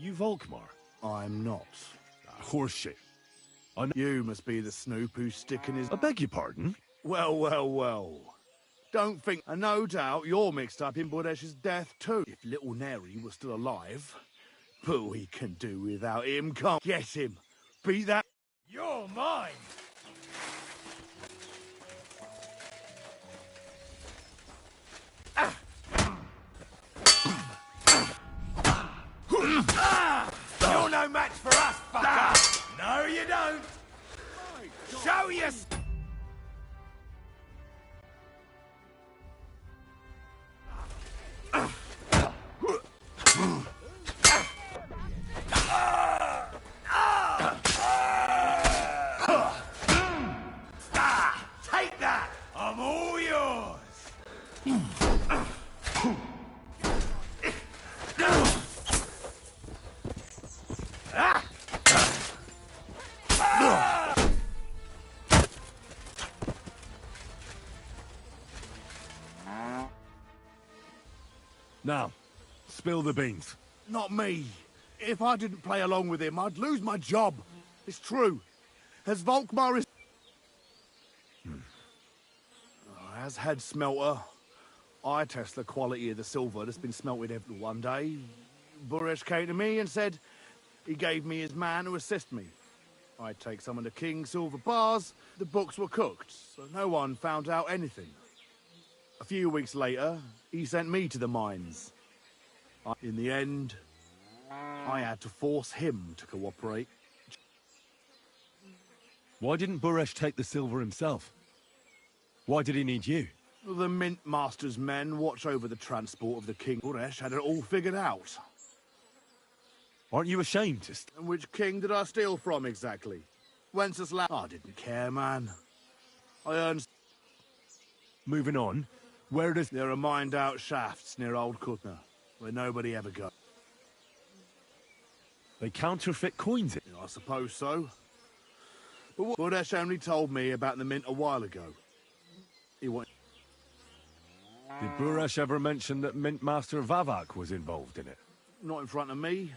you Volkmar? I'm not. Horseshit. I know. You must be the snoop who's sticking his... I beg your pardon? Well, well, well. Don't think... And no doubt you're mixed up in Budesh's death too. If little Neri was still alive, but we can do without him, can't get him. Beat that... You're mine! You're no match for us, fucker! No, you don't! Show you! Take that! I'm all yours! Now, spill the beans. Not me. If I didn't play along with him, I'd lose my job. It's true. As Volkmar is... As head smelter, I test the quality of the silver that's been smelted every one day. Buresh came to me and said he gave me his man to assist me. I'd take some of the king's silver bars. The books were cooked, so no one found out anything. A few weeks later, he sent me to the mines. In the end, I had to force him to cooperate. Why didn't Buresh take the silver himself? Why did he need you? The Mint Master's men watch over the transport of the king. Buresh had it all figured out. Aren't you ashamed to... And which king did I steal from, exactly? Wenceslas... I didn't care, man. I earned... Moving on, where does... There are mined-out shafts near Old Kutna, where nobody ever goes. They counterfeit coins? I suppose so. But what Buresh only told me about the mint a while ago. He wanted... Did Buresh ever mention that Mint Master Vavak was involved in it? Not in front of me.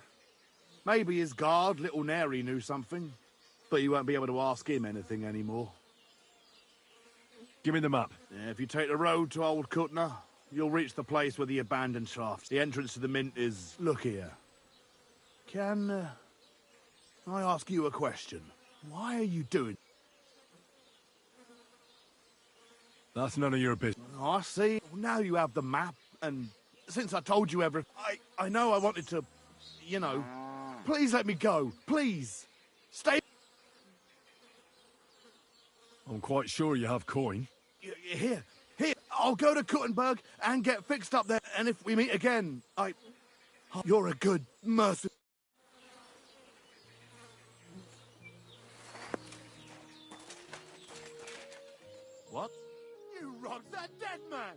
Maybe his guard, little Neri, knew something. But you won't be able to ask him anything anymore. Give me the map. Yeah, if you take the road to Old Kutna, you'll reach the place where the abandoned shafts. The entrance to the mint is... Look here. Can I ask you a question? Why are you doing... That's none of your business. Oh, I see. Now you have the map, and since I told you everything, I know I wanted to, you know... Please let me go. Please. Stay... I'm quite sure you have coin. Here. I'll go to Kuttenberg and get fixed up there, and if we meet again, You're a good, merciful... What? You robbed that dead man!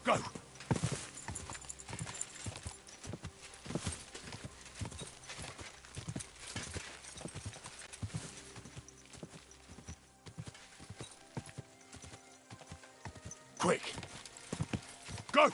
Go! Quick! Go!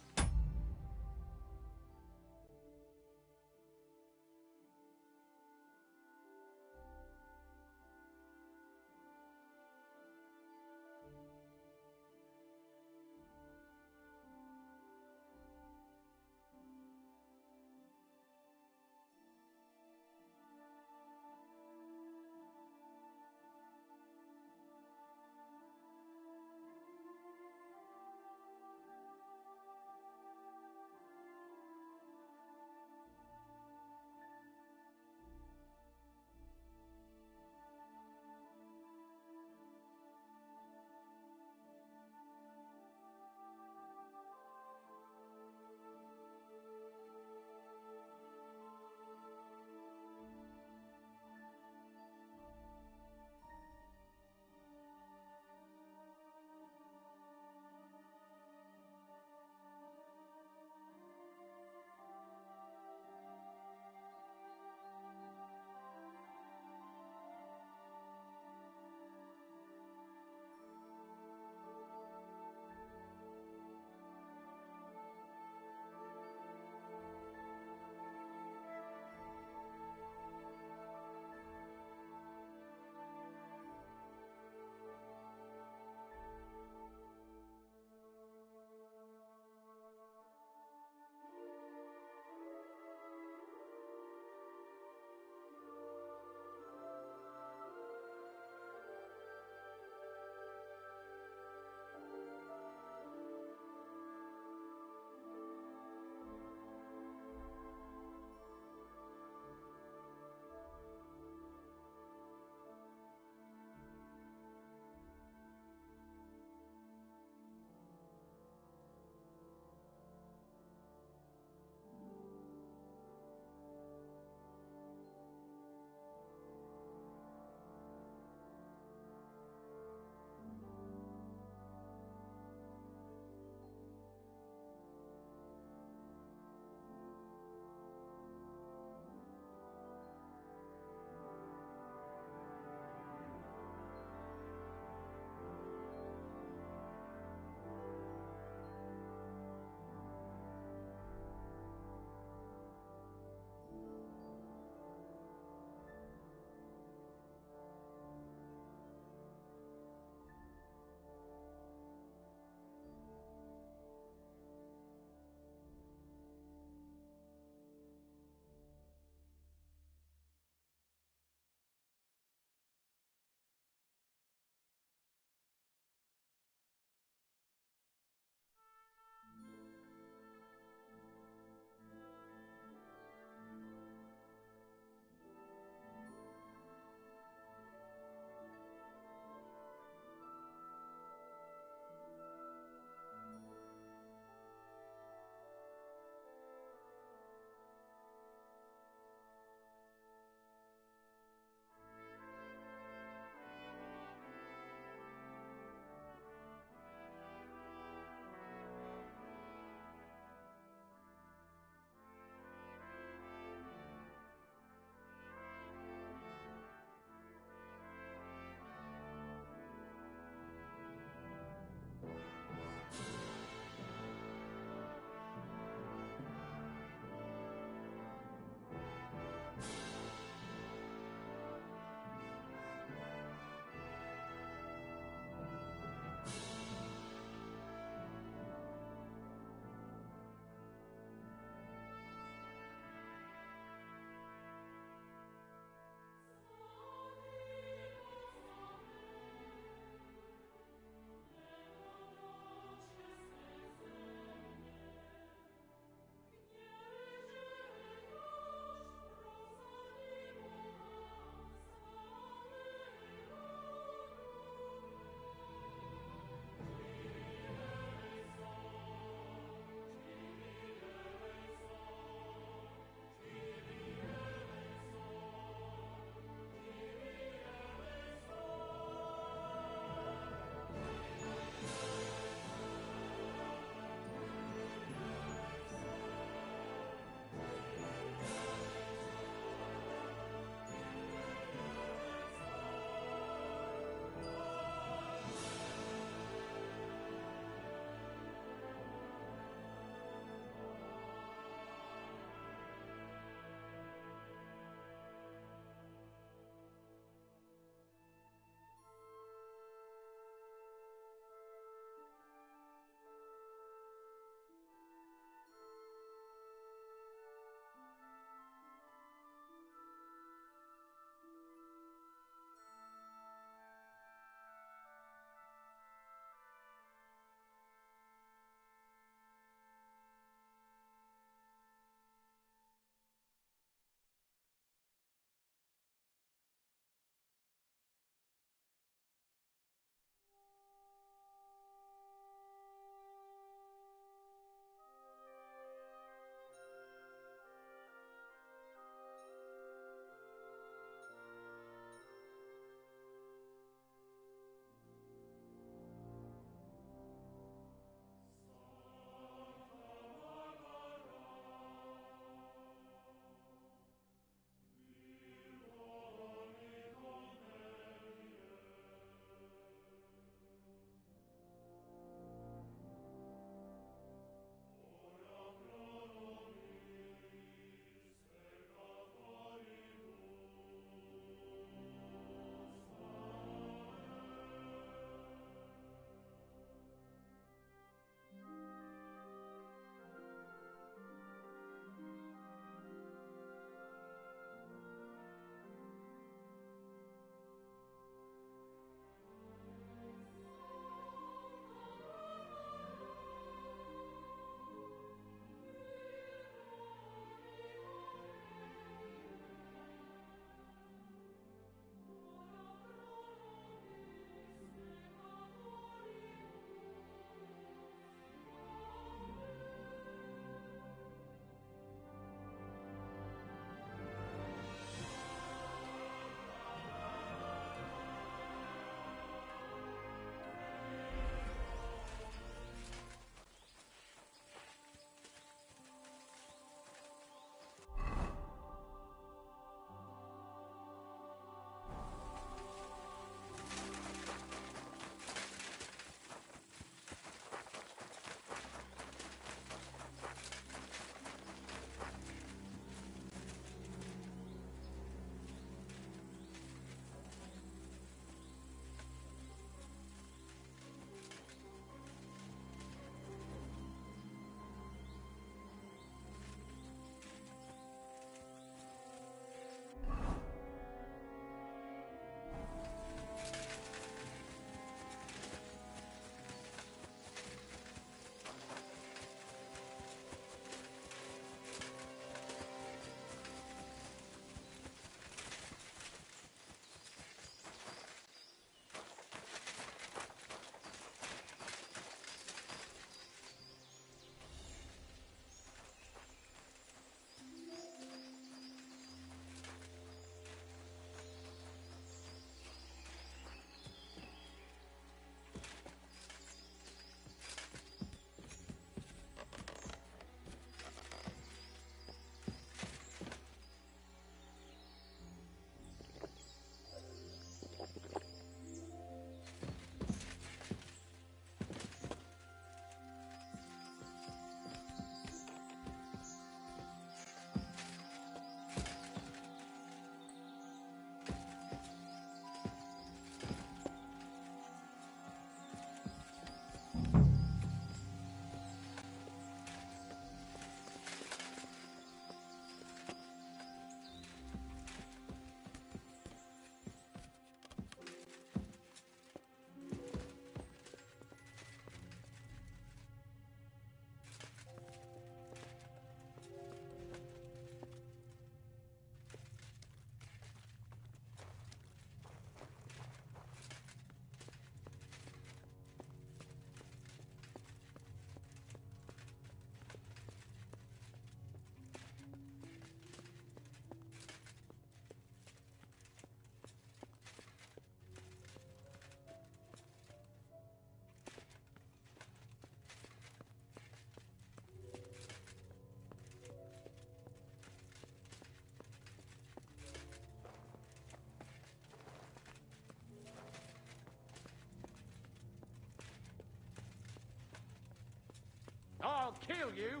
I'll kill you!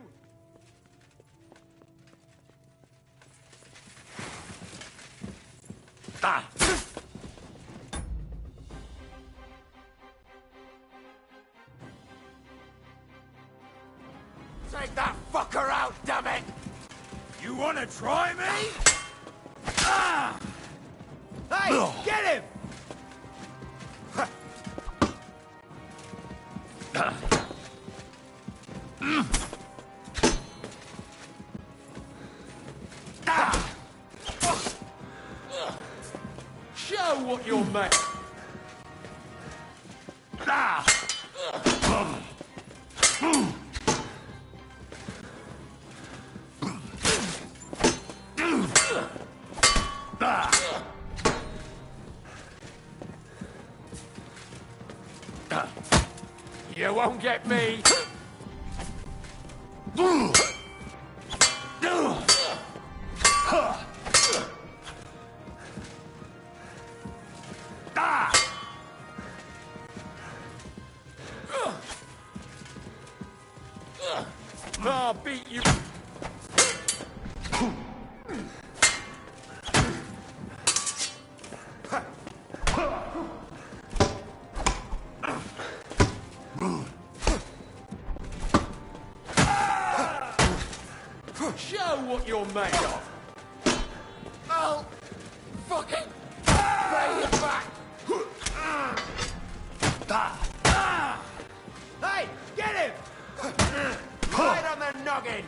Ah! Take that fucker out, damn it! You wanna try me? Ah! Hey, get him! Show what you're made. You won't get me. I'll beat you. Show what you're made of. I'll fucking pay you back. Hey, get him! Right on the noggin.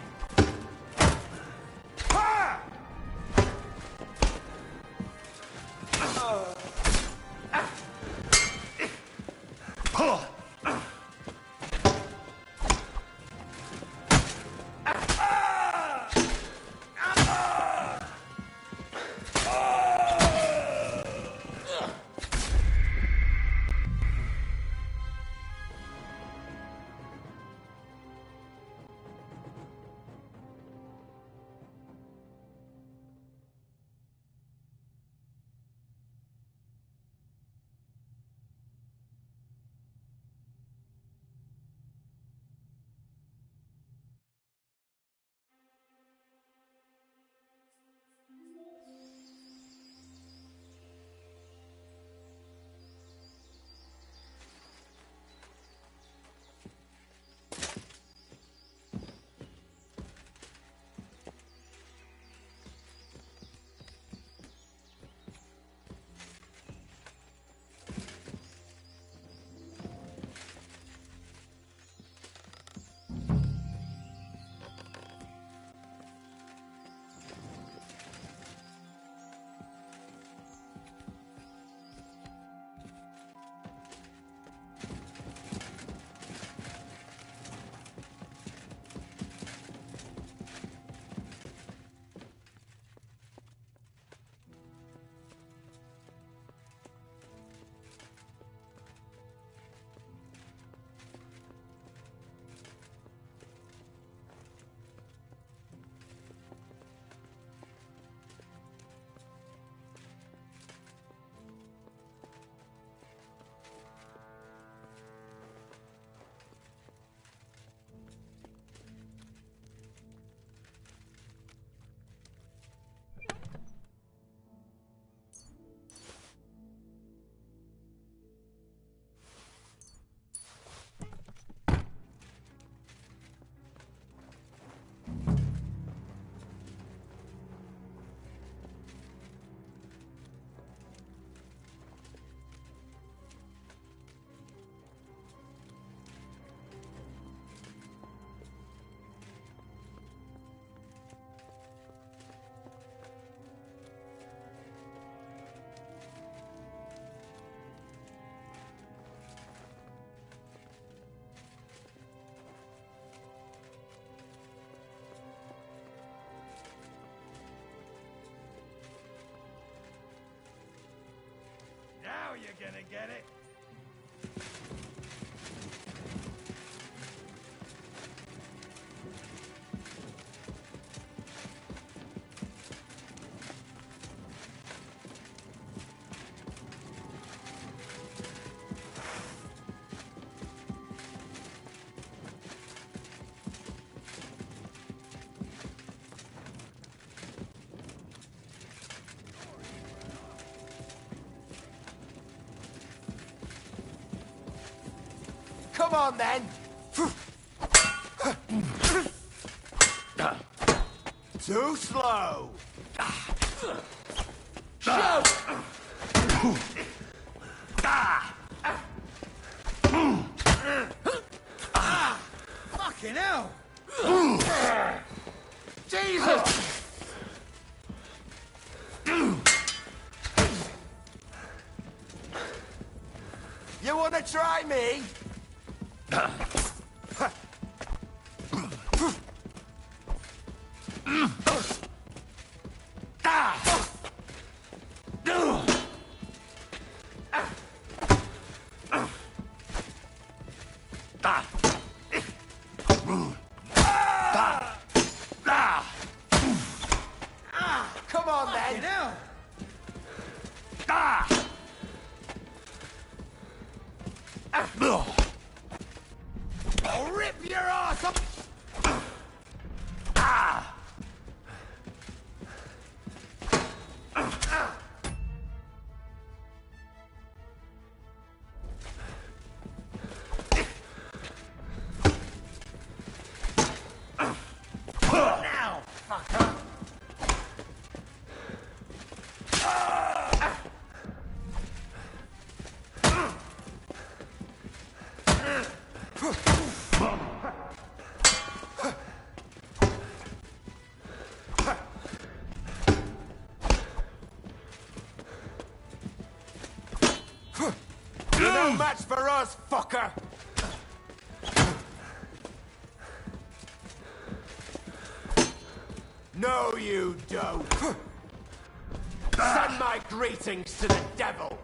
Now you're gonna get it. Come on, then. Too slow. Shoot! Fucking hell! Jesus! You wanna try me? Come on, then. I'll rip your ass up. Now, fucker. You're no match for us, fucker! No, you don't. Send my greetings to the devil.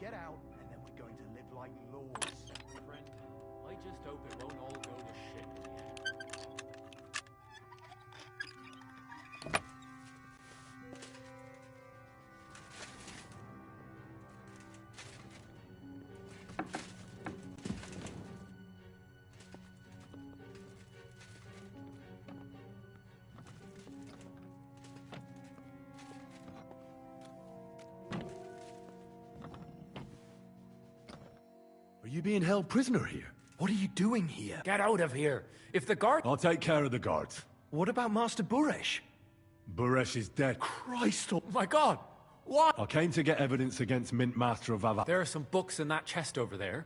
get out, and then we're going to live like lords. Friend, I just hope it won't all go to shit in the end. Are you being held prisoner here? What are you doing here? Get out of here! If the guard... I'll take care of the guards. What about Master Buresh? Buresh is dead. Christ, Oh my god! What? I came to get evidence against Mint Master of Vavak. There are some books in that chest over there,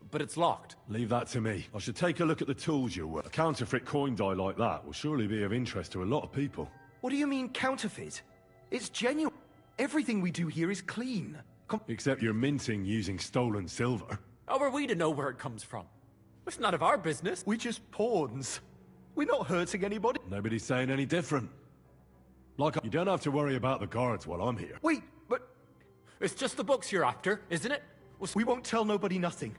but it's locked. Leave that to me. I should take a look at the tools you work. A counterfeit coin die like that will surely be of interest to a lot of people. what do you mean counterfeit? It's genuine. Everything we do here is clean. Except you're minting using stolen silver. How are we to know where it comes from? It's none of our business. We're just pawns. We're not hurting anybody. Nobody's saying any different. Like, you don't have to worry about the guards while I'm here. Wait, but It's just the books you're after, isn't it? we won't tell nobody nothing.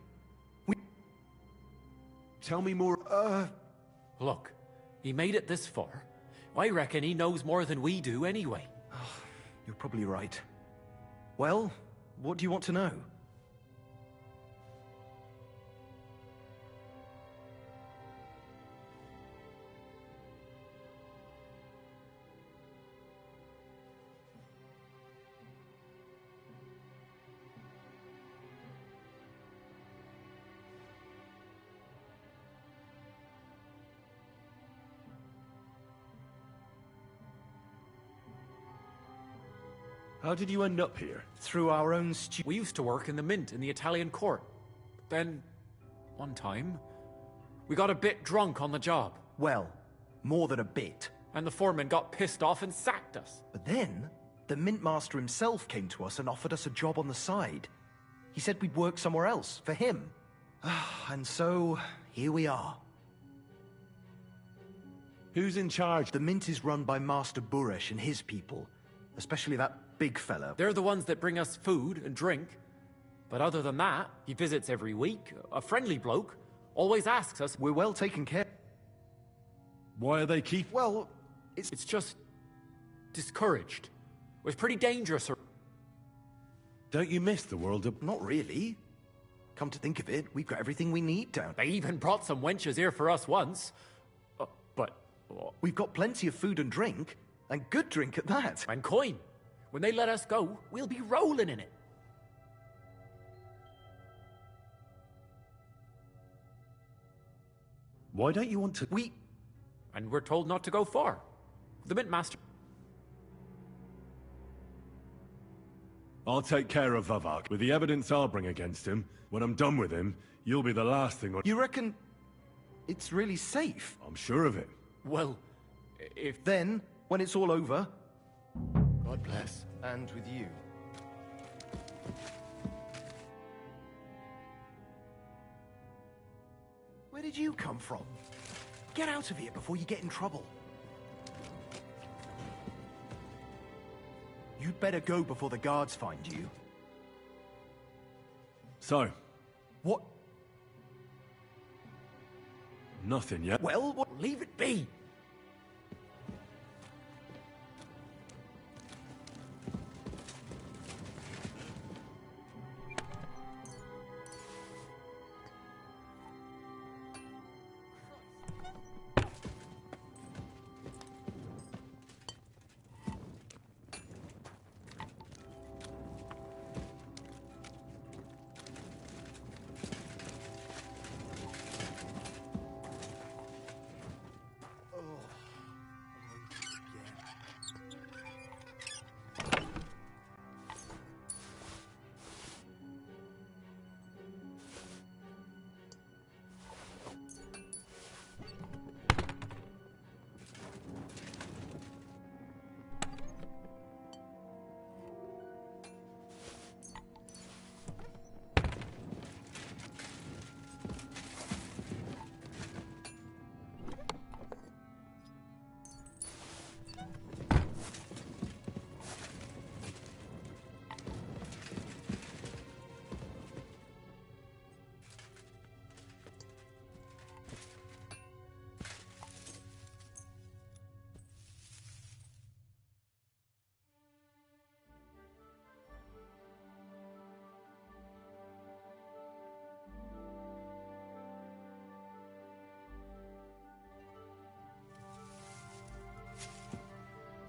Tell me more. Look, he made it this far. I reckon he knows more than we do anyway. You're probably right. Well, what do you want to know? How did you end up here? Through our own We used to work in the mint in the Italian court. Then, one time, we got a bit drunk on the job. Well, more than a bit. And the foreman got pissed off and sacked us. But then, the mint master himself came to us and offered us a job on the side. He said we'd work somewhere else, for him. And so, here we are. Who's in charge? The mint is run by Master Buresh and his people. Especially that big fella. They're the ones that bring us food and drink. But other than that, he visits every week. A friendly bloke. Always asks us. We're well taken care. Why are they keep? Well, It's just discouraged. It was pretty dangerous. Don't you miss the world of... not really. Come to think of it, we've got everything we need down. They even brought some wenches here for us once. But... We've got plenty of food and drink, and good drink at that. and coin. When they let us go, we'll be rolling in it. Why don't you want to... And we're told not to go far. The mint master... I'll take care of Vavak. With the evidence I'll bring against him, when I'm done with him, you'll be the last thing on... You reckon it's really safe? I'm sure of it. Well, if... Then, when it's all over... God bless. And with you. Where did you come from? Get out of here before you get in trouble. You'd better go before the guards find you. So, What? nothing yet. Well, what? Leave it be.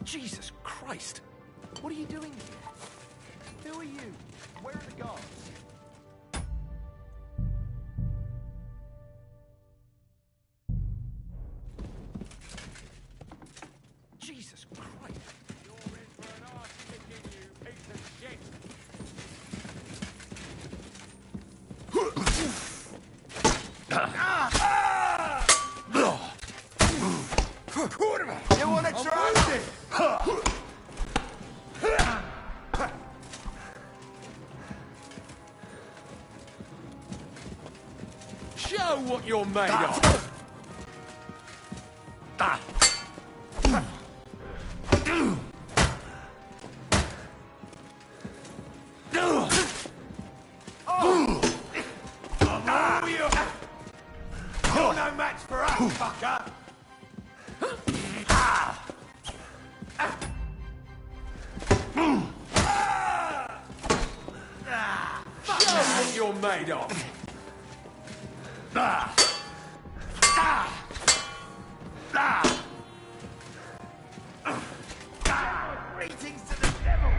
Jesus Christ! What are you doing here? Who are you? Where are the guards? Jesus Christ! You're in for an arse kicking, you piece of shit! You wanna try this? Show what you're made of! You're no match for us, fucker! Show what you're made of! Greetings to the devil!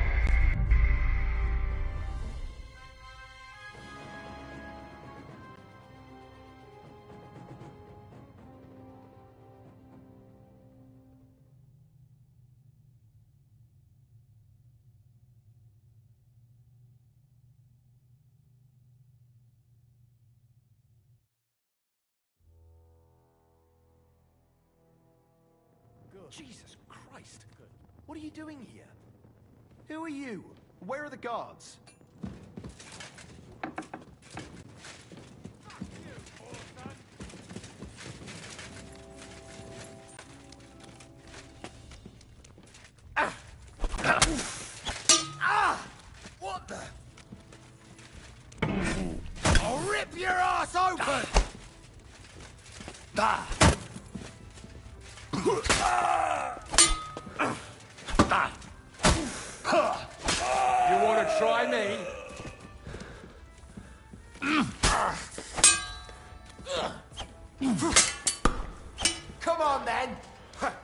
Jesus Christ! What are you doing here? Who are you? Where are the guards? What the? I'll rip your ass open! You want to try me? Come on, then! Christ!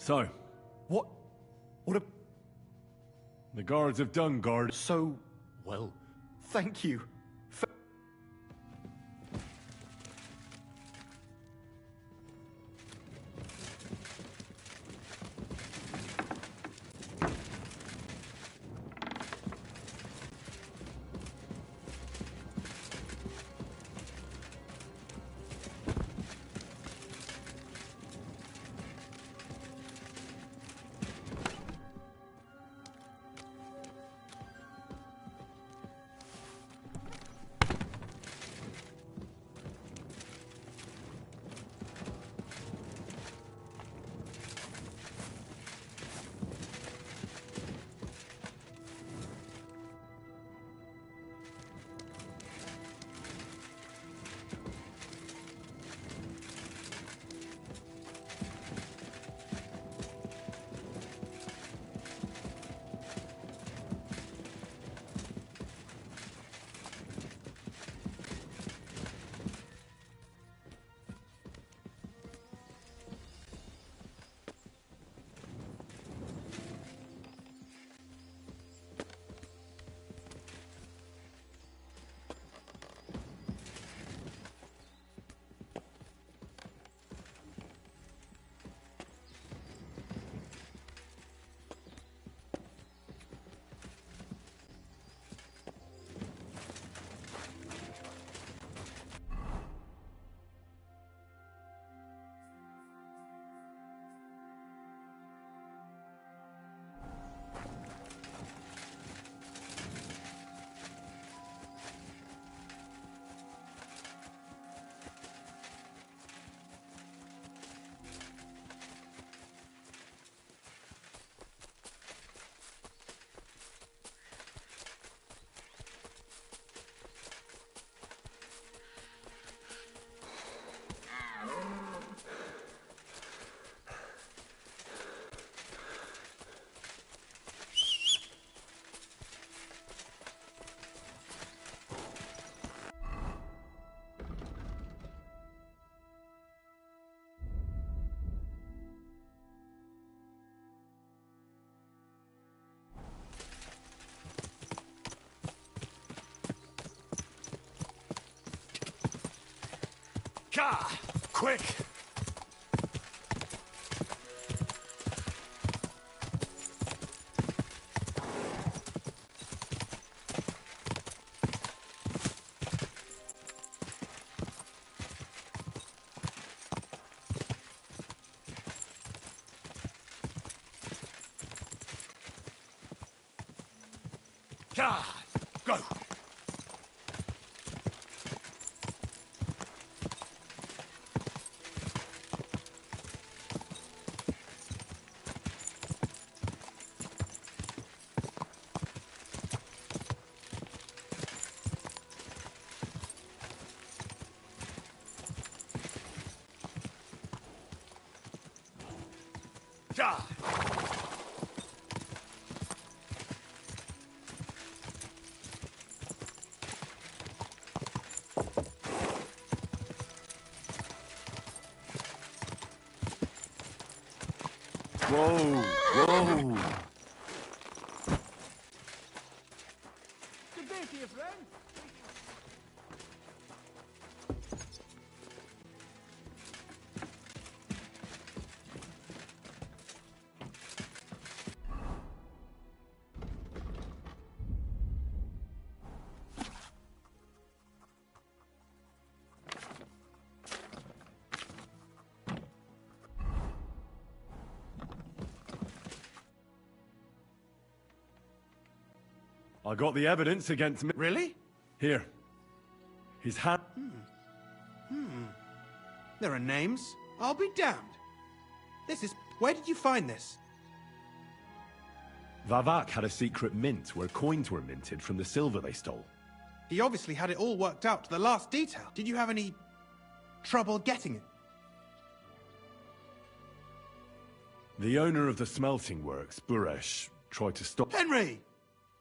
So, What? What a... the guards have done guard. So... well, thank you. Gah! Quick! Gah! Go! Gah! Whoa, whoa. Good day to you, friend. I got the evidence against me. Really? Here. His hand. There are names? I'll be damned. This is... Where did you find this? Vavak had a secret mint where coins were minted from the silver they stole. He obviously had it all worked out to the last detail. Did you have any... trouble getting it? The owner of the smelting works, Buresh, tried to stop... Henry!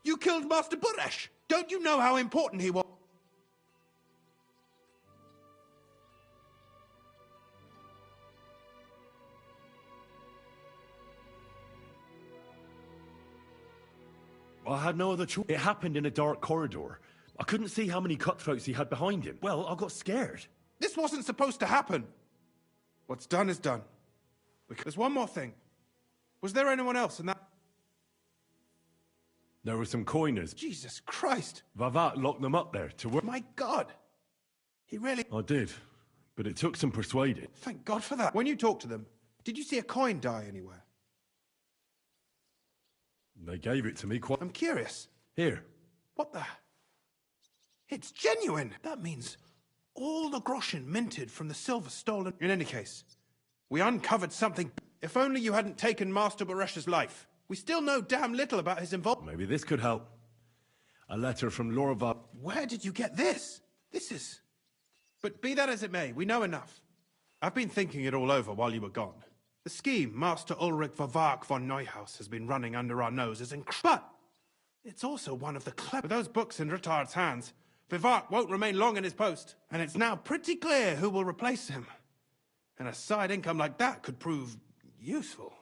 You killed Master Buresh! Don't you know how important he was? I had no other choice. It happened in a dark corridor. I couldn't see how many cutthroats he had behind him. Well, I got scared. This wasn't supposed to happen. What's done is done. There's one more thing. Was there anyone else in that... There were some coiners. Jesus Christ! Vavak locked them up there to work. My God! He really... I did, but it took some persuading. Thank God for that. When you talked to them, did you see a coin die anywhere? They gave it to me quite... I'm curious. Here. What the... It's genuine! That means all the groschen minted from the silver stolen... In any case, we uncovered something... If only you hadn't taken Master Baresh's life. We still know damn little about his involvement. Maybe this could help. A letter from Laura Va... Where did you get this? This is... But be that as it may, we know enough. I've been thinking it all over while you were gone. The scheme Master Ulrich Vavak von Neuhaus has been running under our noses but it's also one of the clever... With those books in Rittard's hands, Vivak won't remain long in his post, and it's now pretty clear who will replace him. And a side income like that could prove useful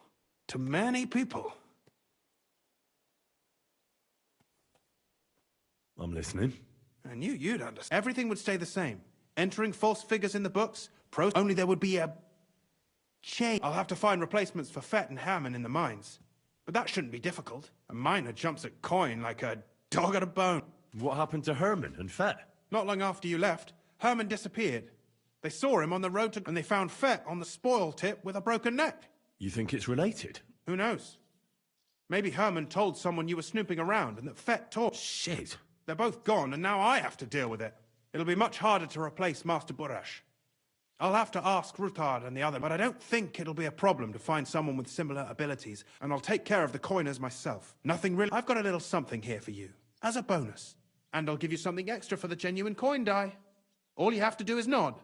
to many people. I'm listening. I knew you'd understand. Everything would stay the same. Entering false figures in the books, only there would be a... change. I'll have to find replacements for Fett and Hammond in the mines. But that shouldn't be difficult. A miner jumps at coin like a dog at a bone. What happened to Herman and Fett? Not long after you left, Herman disappeared. They saw him on the road to... and they found Fett on the spoil tip with a broken neck. You think it's related? Who knows? Maybe Herman told someone you were snooping around and that Fett talked. Shit. They're both gone, and now I have to deal with it. It'll be much harder to replace Master Buresh. I'll have to ask Rutard and the other, but I don't think it'll be a problem to find someone with similar abilities, and I'll take care of the coiners myself. Nothing really... I've got a little something here for you, as a bonus. And I'll give you something extra for the genuine coin die. All you have to do is nod.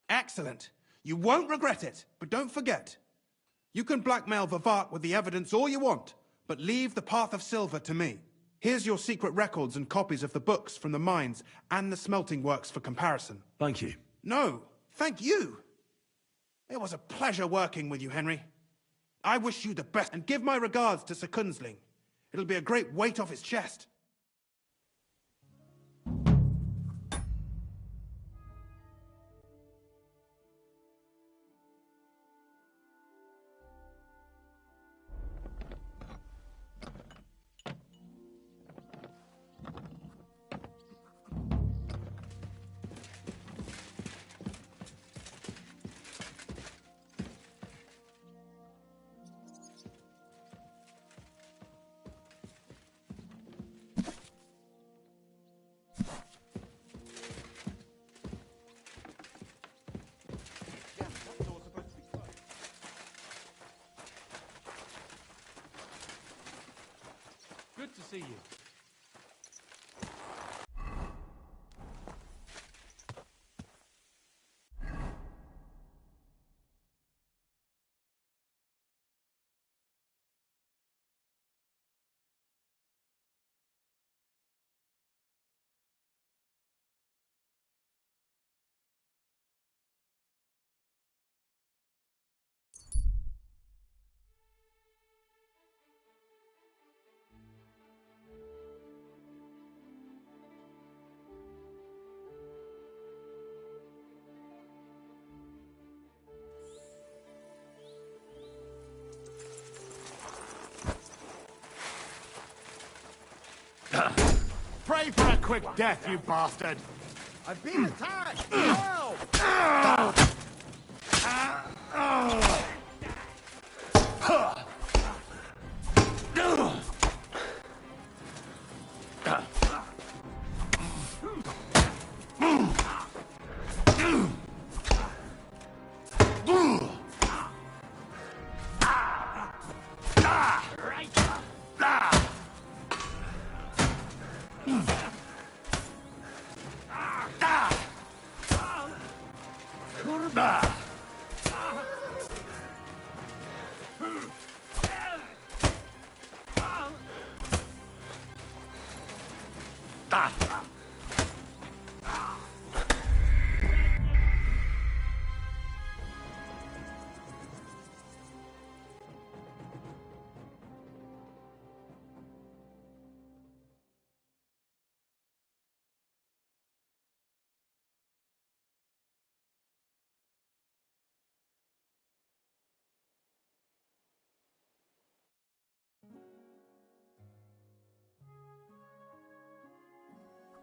Excellent. You won't regret it, but don't forget. You can blackmail Vavak with the evidence all you want, but leave the Path of Silver to me. Here's your secret records and copies of the books from the mines and the smelting works for comparison. Thank you. No, thank you. It was a pleasure working with you, Henry. I wish you the best, and give my regards to Sir Kunzling. It'll be a great weight off his chest. Good to see you. Pray for a quick death, you bastard! I've been attacked! Help!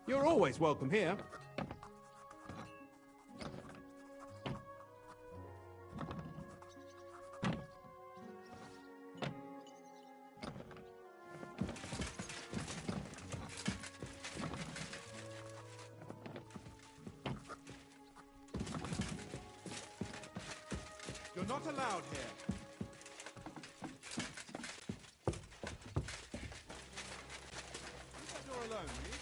You're always welcome here. You're not allowed here. Leave that door alone, will you?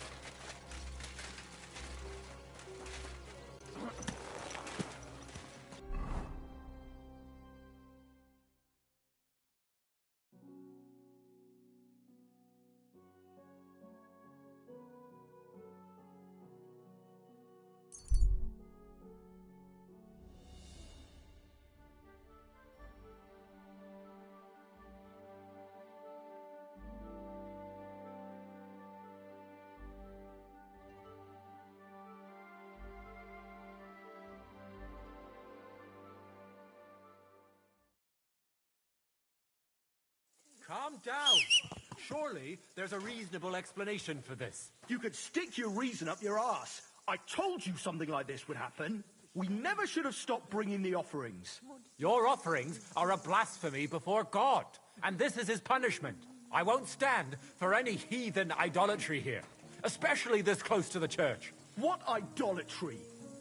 Calm down. Surely there's a reasonable explanation for this. You could stick your reason up your ass. I told you something like this would happen. We never should have stopped bringing the offerings. Your offerings are a blasphemy before God, and this is his punishment. I won't stand for any heathen idolatry here, especially this close to the church. What idolatry?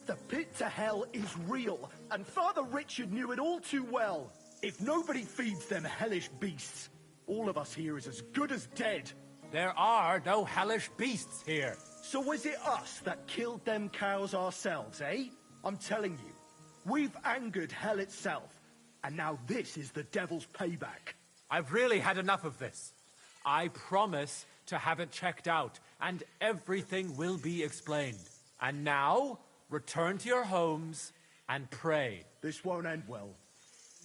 The pit to hell is real, and Father Richard knew it all too well. If nobody feeds them hellish beasts, all of us here is as good as dead. There are no hellish beasts here. So was it us that killed them cows ourselves, eh? I'm telling you, we've angered hell itself, and now this is the devil's payback. I've really had enough of this. I promise to have it checked out, and everything will be explained. And now, return to your homes and pray. This won't end well.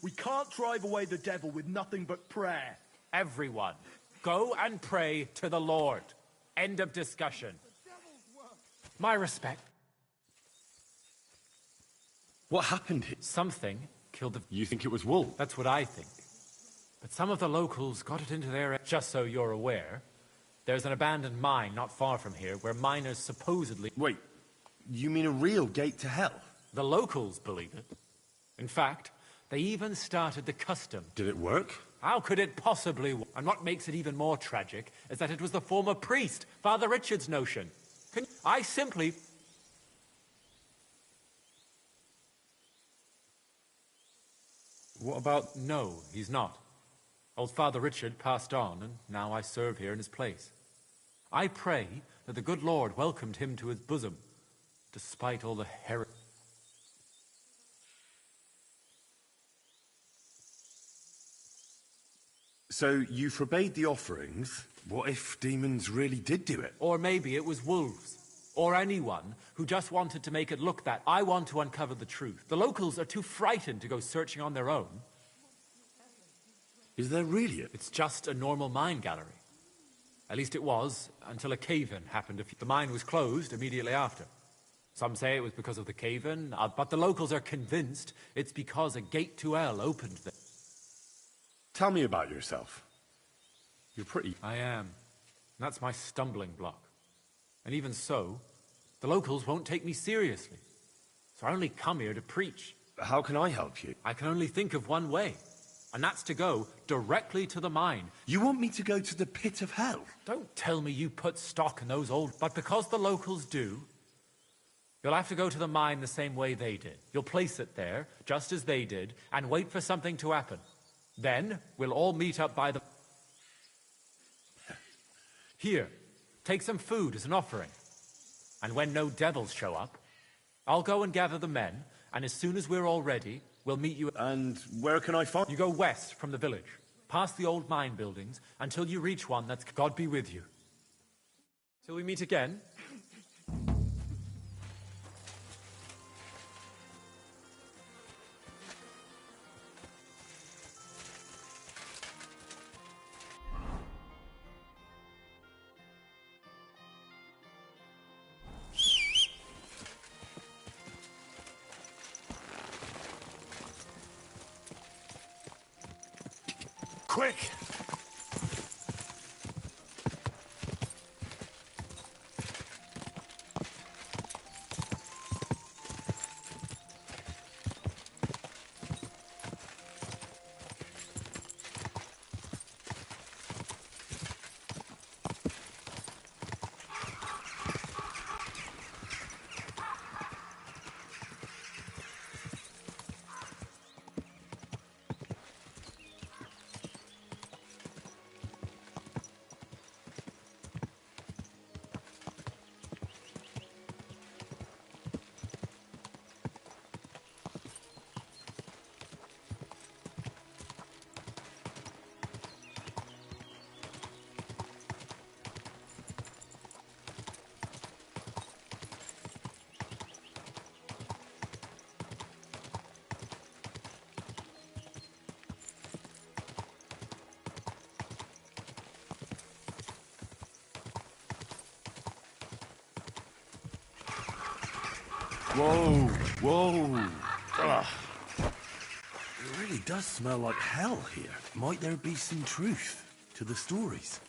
We can't drive away the devil with nothing but prayer. Everyone, Go and pray to the Lord. End of discussion. My respect. What happened here? Something killed the... You think it was wolves? That's what I think. But some of the locals got it into their... Just so you're aware, there's an abandoned mine not far from here where miners supposedly... Wait, you mean a real gate to hell? The locals believe it. In fact, they even started the custom. Did it work? How could it possibly work? And what makes it even more tragic is that it was the former priest, Father Richard's notion. I simply... What about... No, he's not. Old Father Richard passed on, and now I serve here in his place. I pray that the good Lord welcomed him to his bosom, despite all the heresy. So you forbade the offerings? What if demons really did do it? Or maybe it was wolves. Or anyone who just wanted to make it look that. I want to uncover the truth. The locals are too frightened to go searching on their own. Is there really? It's just a normal mine gallery. At least it was, until a cave-in happened. The mine was closed immediately after. Some say it was because of the cave-in, but the locals are convinced it's because a gate to hell opened there. Tell me about yourself. You're pretty... I am. That's my stumbling block. And even so, the locals won't take me seriously. So I only come here to preach. How can I help you? I can only think of one way. And that's to go directly to the mine. You want me to go to the pit of hell? Don't tell me you put stock in those old... But because the locals do, you'll have to go to the mine the same way they did. You'll place it there, just as they did, and wait for something to happen. Then, we'll all meet up by the... Here, take some food as an offering. And when no devils show up, I'll go and gather the men, and as soon as we're all ready, we'll meet you... And where can I find... You go west from the village, past the old mine buildings, until you reach one that's... God be with you. Till we meet again. Quick! Whoa, whoa. Ugh. It really does smell like hell here. Might there be some truth to the stories?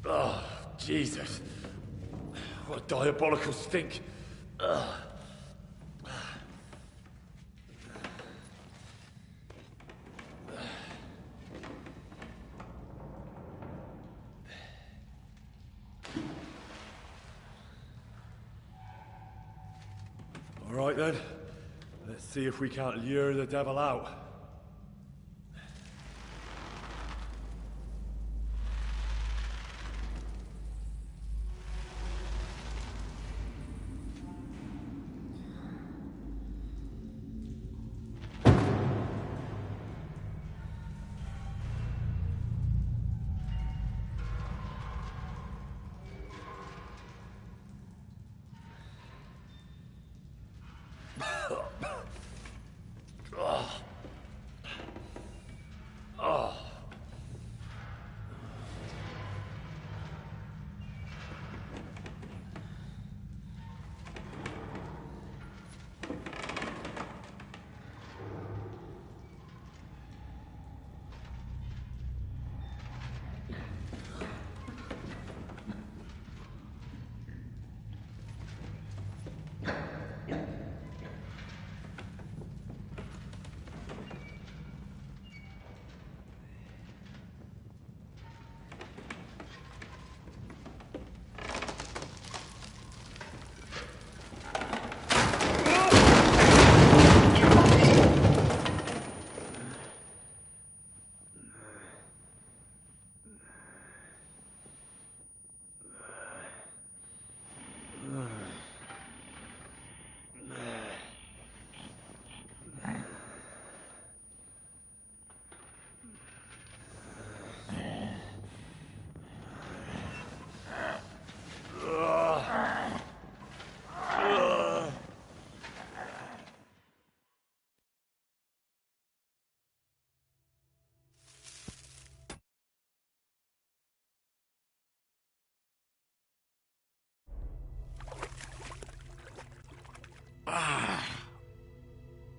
Oh, Jesus. What a diabolical stink. Ugh. All right then. Let's see if we can't lure the devil out.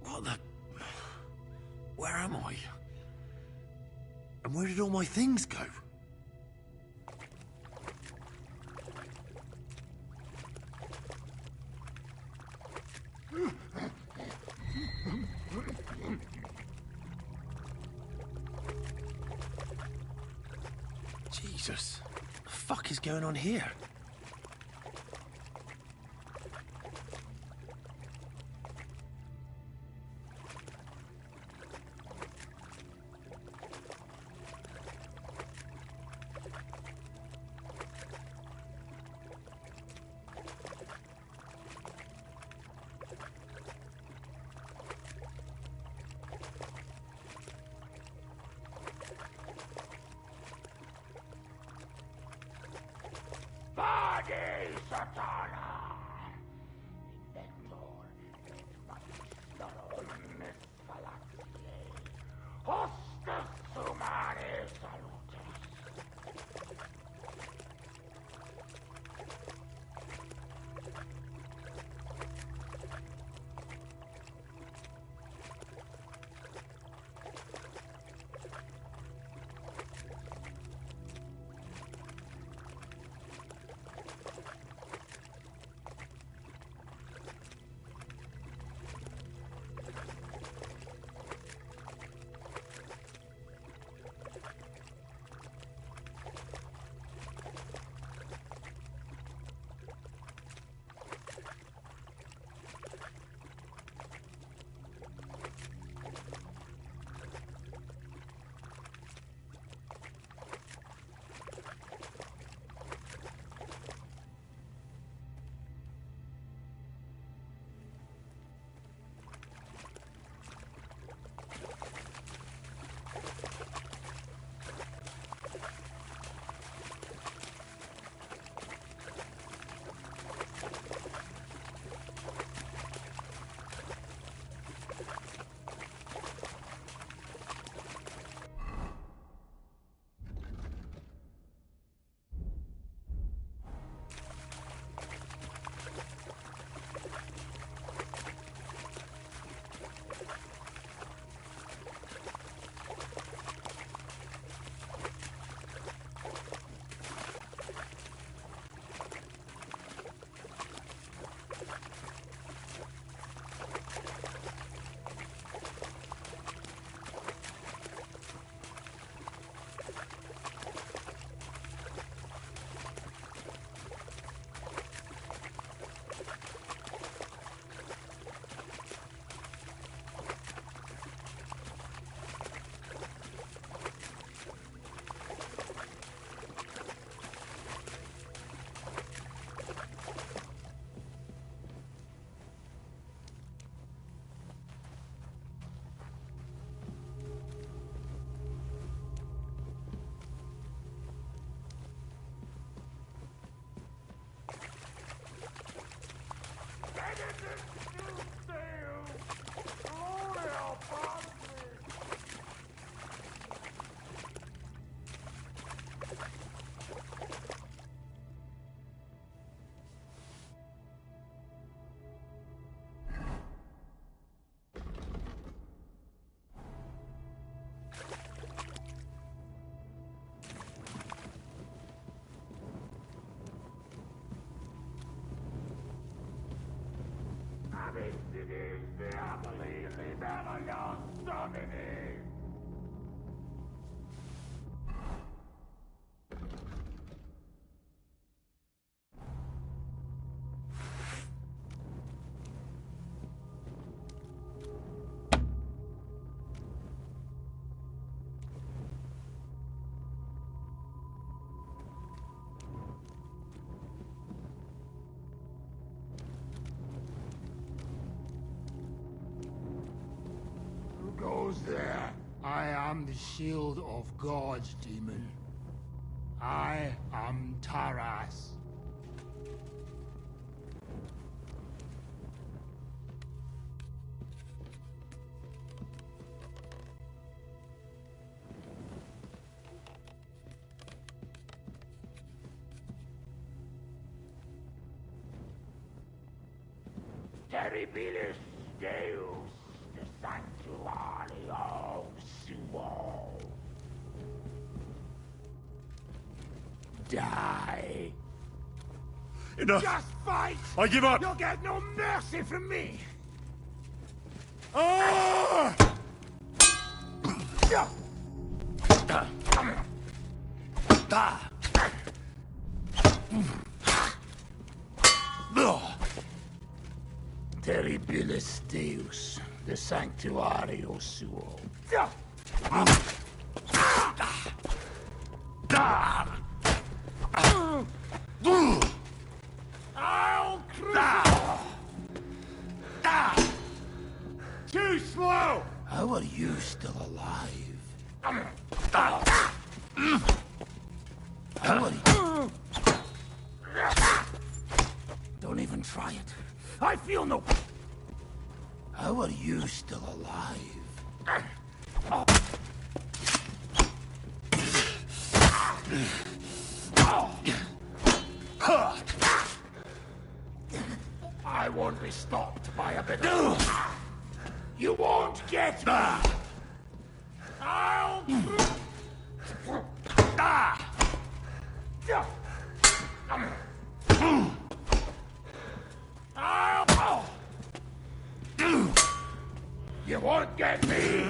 What the... Where am I? And where did all my things go? Jesus. What the fuck is going on here? Goes there. I am the shield of gods, demon. I am Taras. Terribilis Deus, the sanctuary of Suo. Die. Enough. Just fight! I give up. You'll get no mercy from me! Ah! Terribilis Deus, the sanctuary of Suo. I'll crucify. Too slow! How are you still alive? How are you? Don't even try it. I feel no... How are you still alive? I won't be stopped by a bit of... You won't get me! I'll... You won't get me!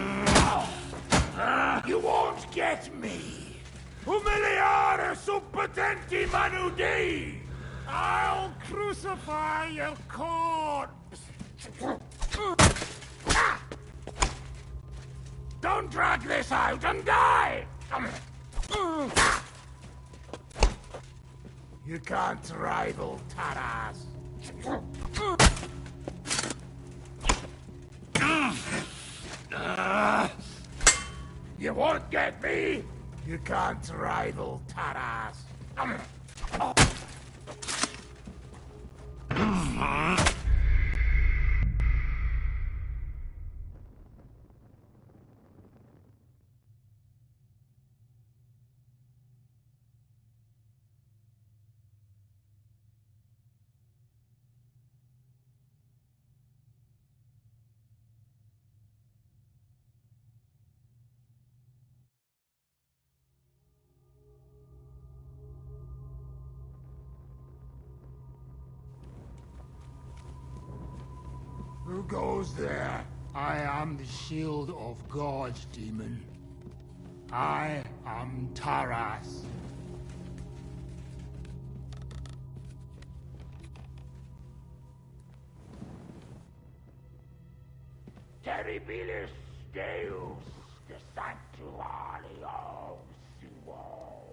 You won't get me! Humiliare sub potenti manudi! I'll crucify your corpse! Don't drag this out and die! You can't rival Taras. You won't get me! You can't rival Taras. Who goes there? I am the shield of gods, demon. I am Taras. Terribilis Deus, the sanctuary of Suo.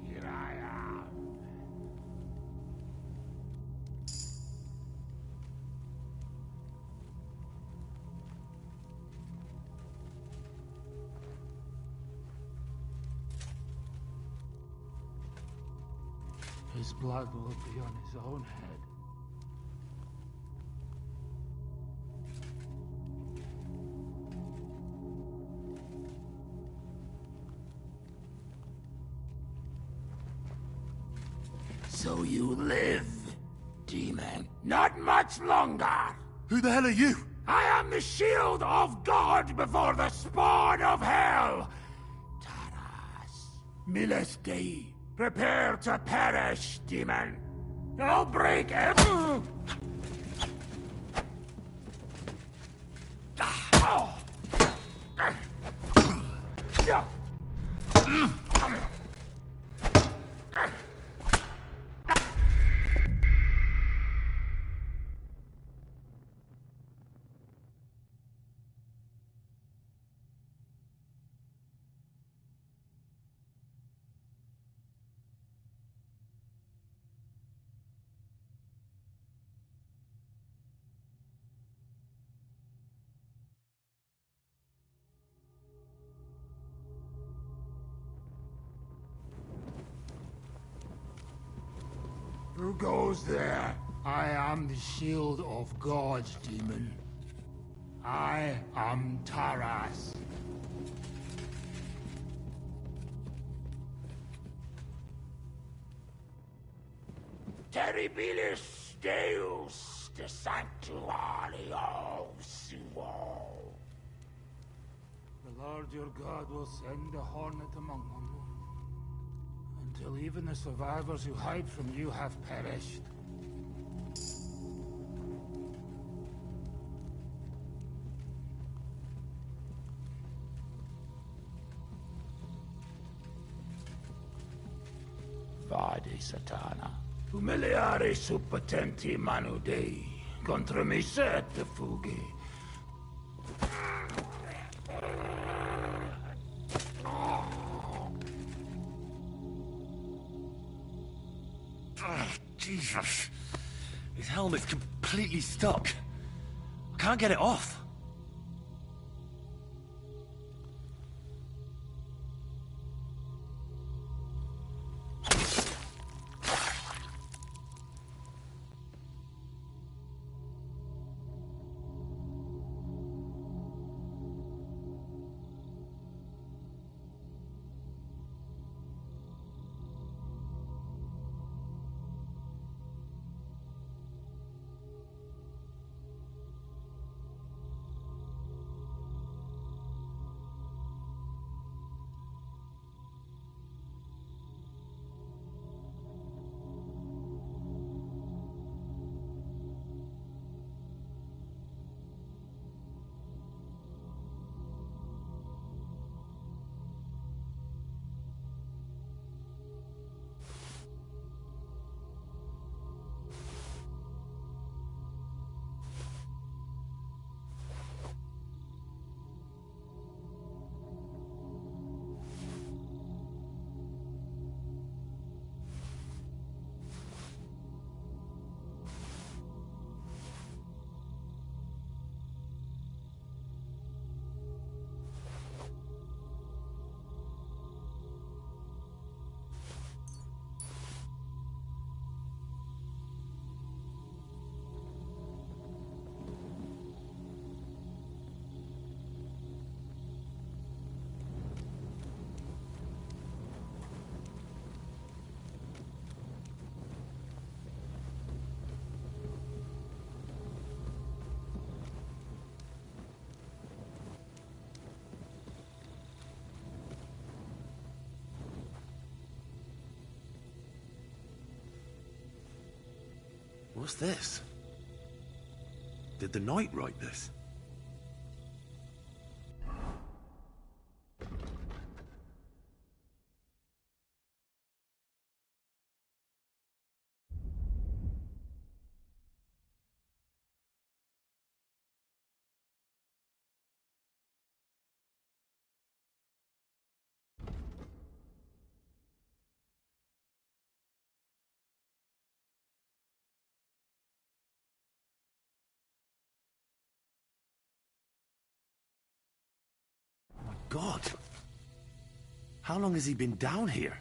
Here I am. His blood will be on his own head. So you live, demon. Not much longer. Who the hell are you? I am the shield of God before the spawn of hell. Taras. Miles Dei. Prepare to perish, demon. I'll break every... Who goes there? I am the shield of gods, demon. I am Taras. Terribilis Deus de Sanctuario Suo. The Lord your God will send a hornet among them, until even the survivors who hide from you have perished. Vade Satana. Humiliare suppotenti manu Dei, contra me sette fughi. Jesus. His helmet's completely stuck. I can't get it off. What's this? Did the knight write this? God! How long has he been down here?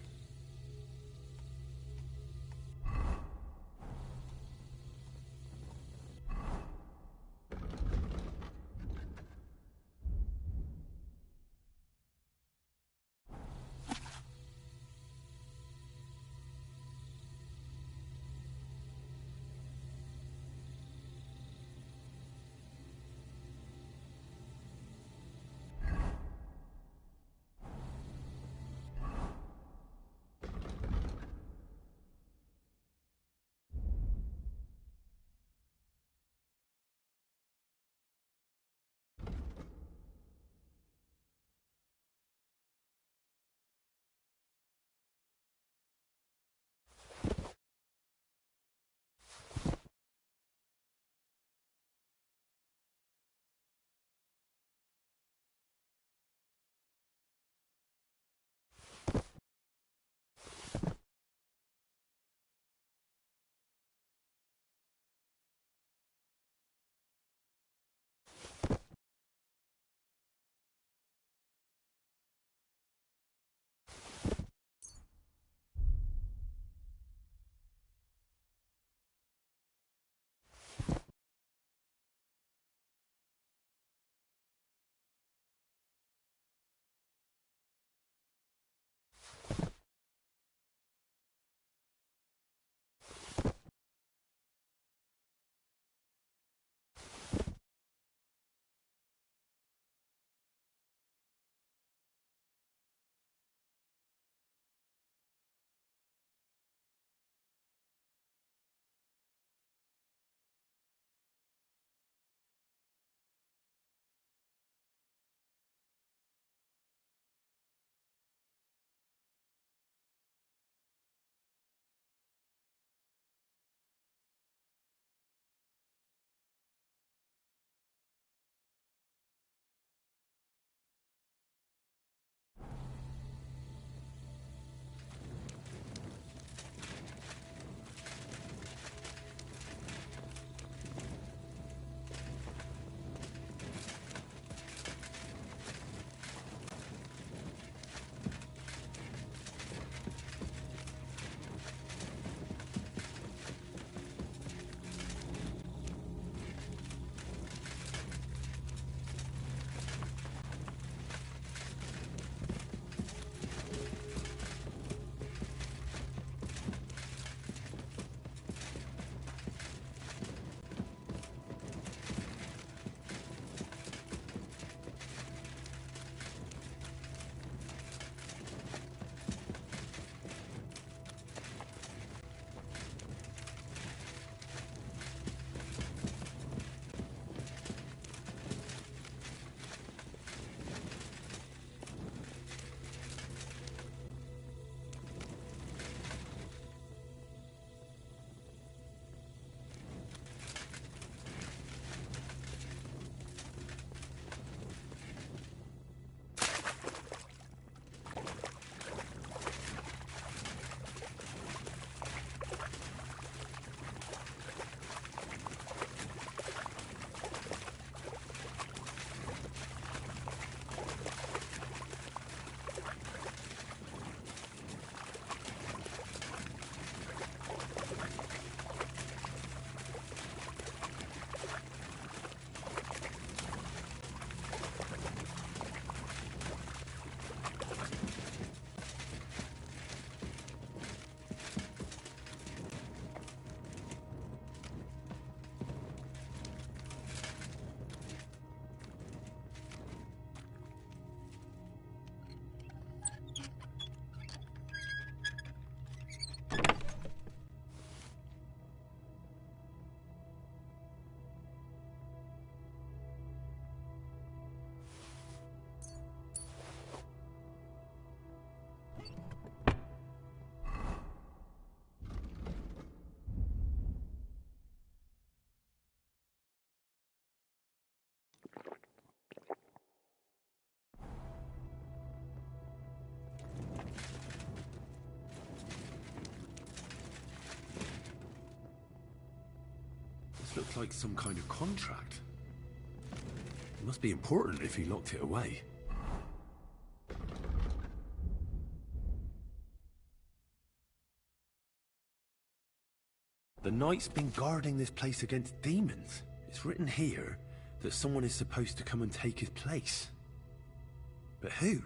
looks like some kind of contract. It must be important if he locked it away. The knight's been guarding this place against demons. It's written here that someone is supposed to come and take his place. But who?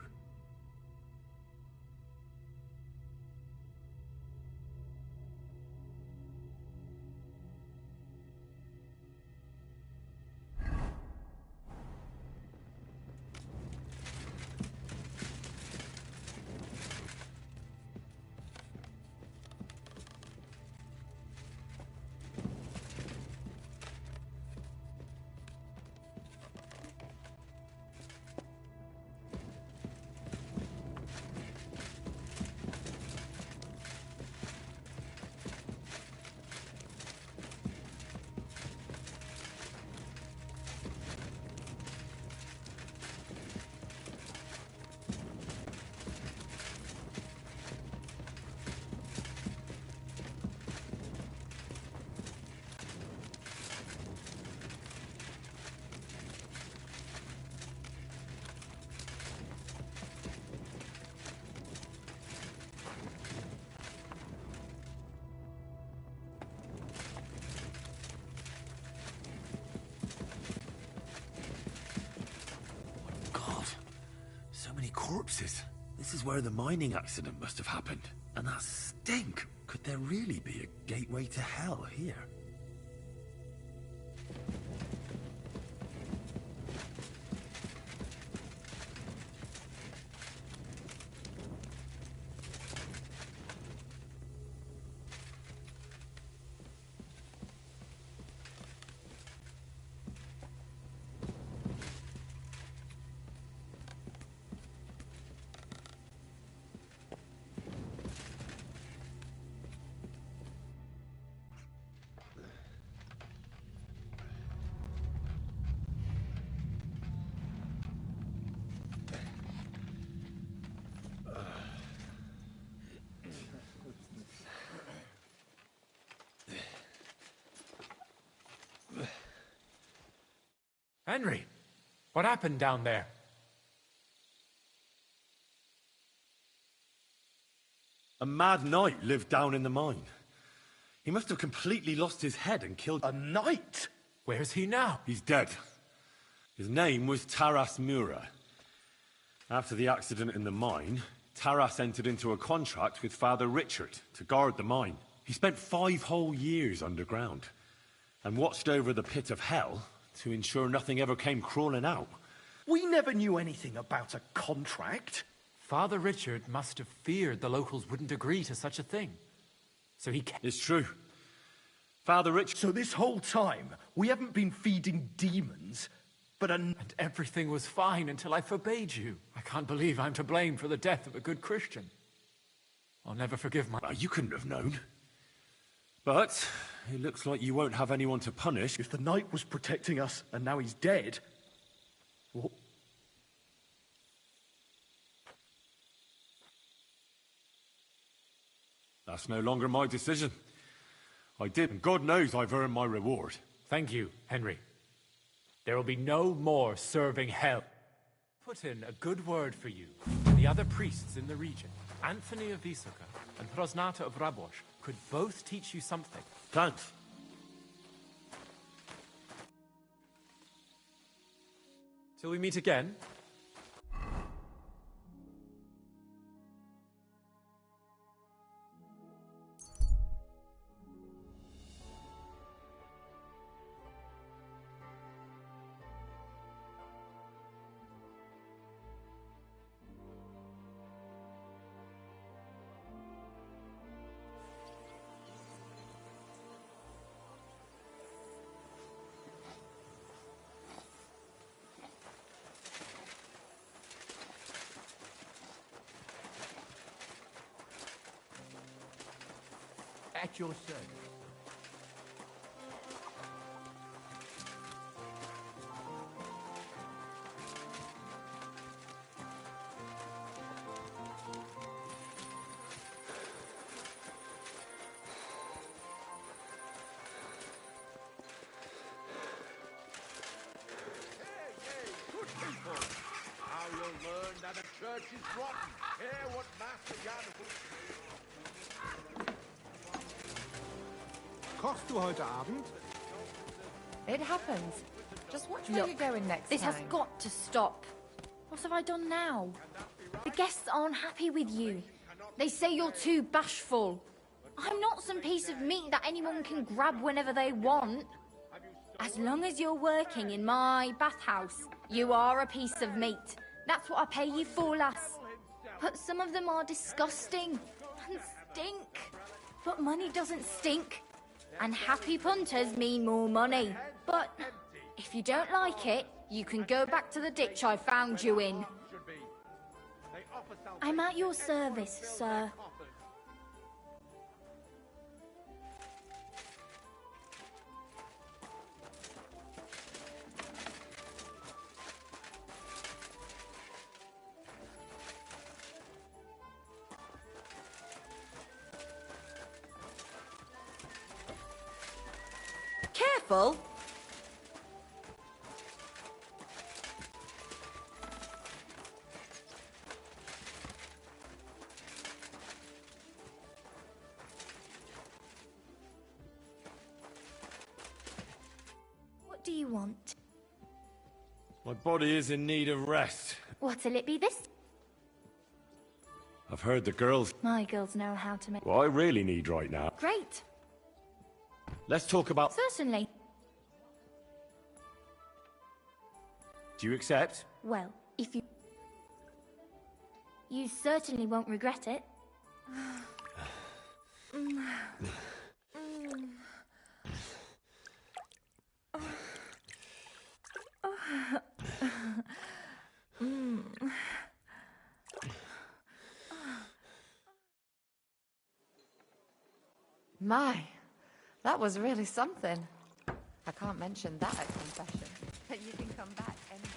Corpses. This is where the mining accident must have happened. And that stink! Could there really be a gateway to hell here? Henry, what happened down there? A mad knight lived down in the mine. He must have completely lost his head and killed... A knight? Where's he now? He's dead. His name was Taras Mura. After the accident in the mine, Taras entered into a contract with Father Richard to guard the mine. He spent 5 whole years underground and watched over the pit of hell to ensure nothing ever came crawling out. We never knew anything about a contract. Father Richard must have feared the locals wouldn't agree to such a thing. So he kept... It's true. Father Richard... So this whole time, we haven't been feeding demons, but And everything was fine until I forbade you. I can't believe I'm to blame for the death of a good Christian. I'll never forgive my... Well, you couldn't have known. But it looks like you won't have anyone to punish. If the knight was protecting us and now he's dead, well... That's no longer my decision. I did, and God knows I've earned my reward. Thank you, Henry. There will be no more serving hell. Put in a good word for you. The other priests in the region, Anthony of Vysoka and Prosnata of Rabosh, could both teach you something. Thanks. Till we meet again. At your service. church is rotten. Hear what Master Jan... Kochst du heute Abend? It happens. Just watch where you're going next This time. has got to stop. What have I done now? The guests aren't happy with you. They say you're too bashful. I'm not some piece of meat that anyone can grab whenever they want. As long as you're working in my bathhouse, you are a piece of meat. That's what I pay you for, lass. But some of them are disgusting and stink. But money doesn't stink. And happy punters mean more money. But if you don't like it, you can go back to the ditch I found you in. I'm at your service, sir. Careful! What do you want? My body is in need of rest. What'll it be this? I've heard the girls... My girls know how to make... What I really need right now... Great. Let's talk about... Certainly. Do you accept? Well, if you... You certainly won't regret it. My, that was really something. I can't mention that at confession, but you can come back anytime.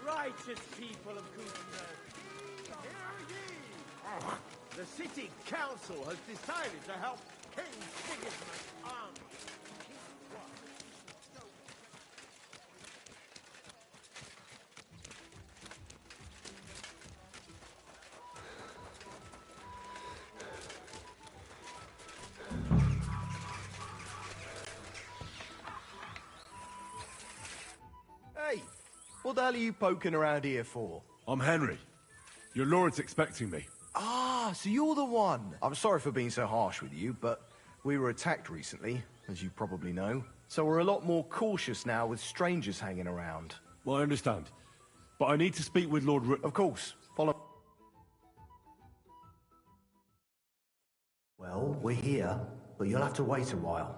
Righteous people of Gutenberg, hear ye! The city council has decided to help King Sigismund's army. Hey, what the hell are you poking around here for? I'm Henry. Your lord's expecting me. Ah, so you're the one. I'm sorry for being so harsh with you, but we were attacked recently, as you probably know. So we're a lot more cautious now with strangers hanging around. Well, I understand. But I need to speak with Lord Of course, follow... Well, we're here, but you'll have to wait a while.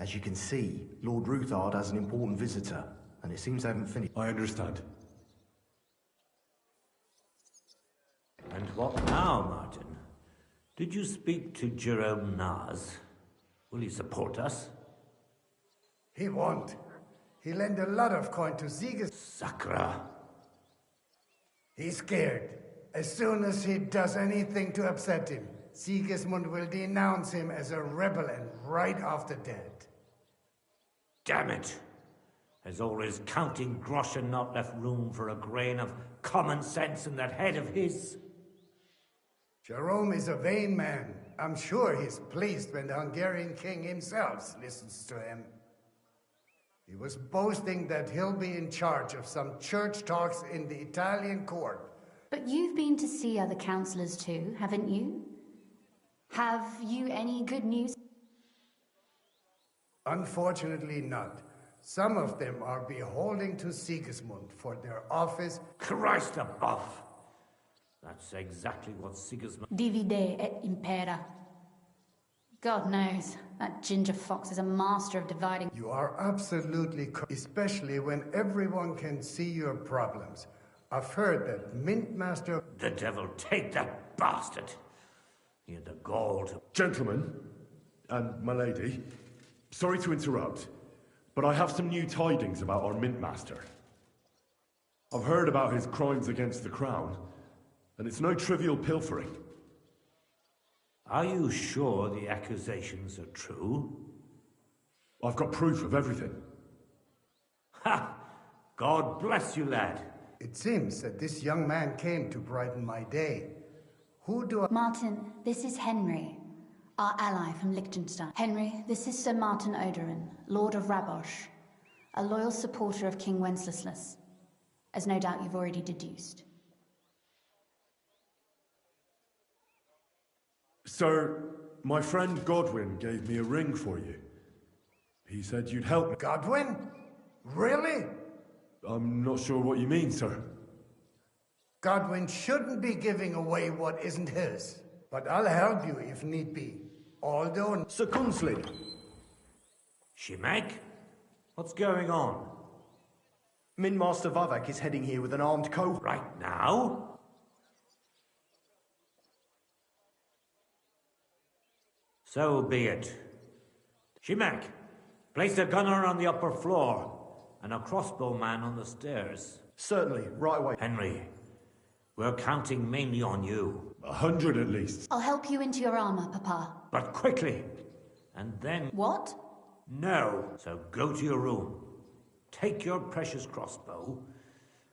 As you can see, Lord Ruthard has an important visitor, and it seems they haven't finished. I understand. And what now, Martin? Did you speak to Jerome Nars? Will he support us? He won't. He lent a lot of coin to Sigismund. Sakra. He's scared. As soon as he does anything to upset him, Sigismund will denounce him as a rebel and right off the dead. Damn it! Has all his counting groschen not left room for a grain of common sense in that head of his? Jerome is a vain man. I'm sure he's pleased when the Hungarian king himself listens to him. He was boasting that he'll be in charge of some church talks in the Italian court. But you've been to see other councillors too, haven't you? Have you any good news? Unfortunately not. Some of them are beholding to Sigismund for their office. Christ above! That's exactly what Sigismund... Divide et impera. God knows, that ginger fox is a master of dividing. You are absolutely especially when everyone can see your problems. I've heard that Mint Master... The devil take that bastard! He had the gall to... Gentlemen, and my lady, sorry to interrupt, but I have some new tidings about our Mint Master. I've heard about his crimes against the crown, and it's no trivial pilfering. Are you sure the accusations are true? I've got proof of everything. Ha! God bless you, lad. It seems that this young man came to brighten my day. Who do I... Martin, this is Henry, our ally from Liechtenstein. Henry, this is Sir Martin Odorin, Lord of Rabosh, a loyal supporter of King Wenceslas, as no doubt you've already deduced. Sir, my friend Godwin gave me a ring for you. He said you'd help me. Godwin? Really? I'm not sure what you mean, sir. Godwin shouldn't be giving away what isn't his. But I'll help you if need be. Although... Sir Kunslin. Shimek? What's going on? Min Master Vavak is heading here with an armed co... Right now? So be it. Shimek, place a gunner on the upper floor and a crossbowman on the stairs. Certainly, right away. Henry, we're counting mainly on you. 100 at least. I'll help you into your armor, Papa. But quickly, and then... What? No. So go to your room. Take your precious crossbow,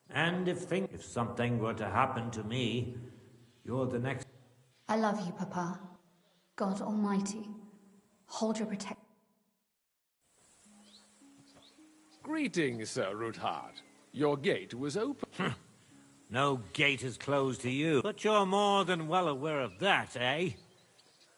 and if something were to happen to me, you're the next... I love you, Papa. God Almighty, hold your protection. Greetings, Sir Ruthard. Your gate was open. No gate is closed to you. But you're more than well aware of that, eh?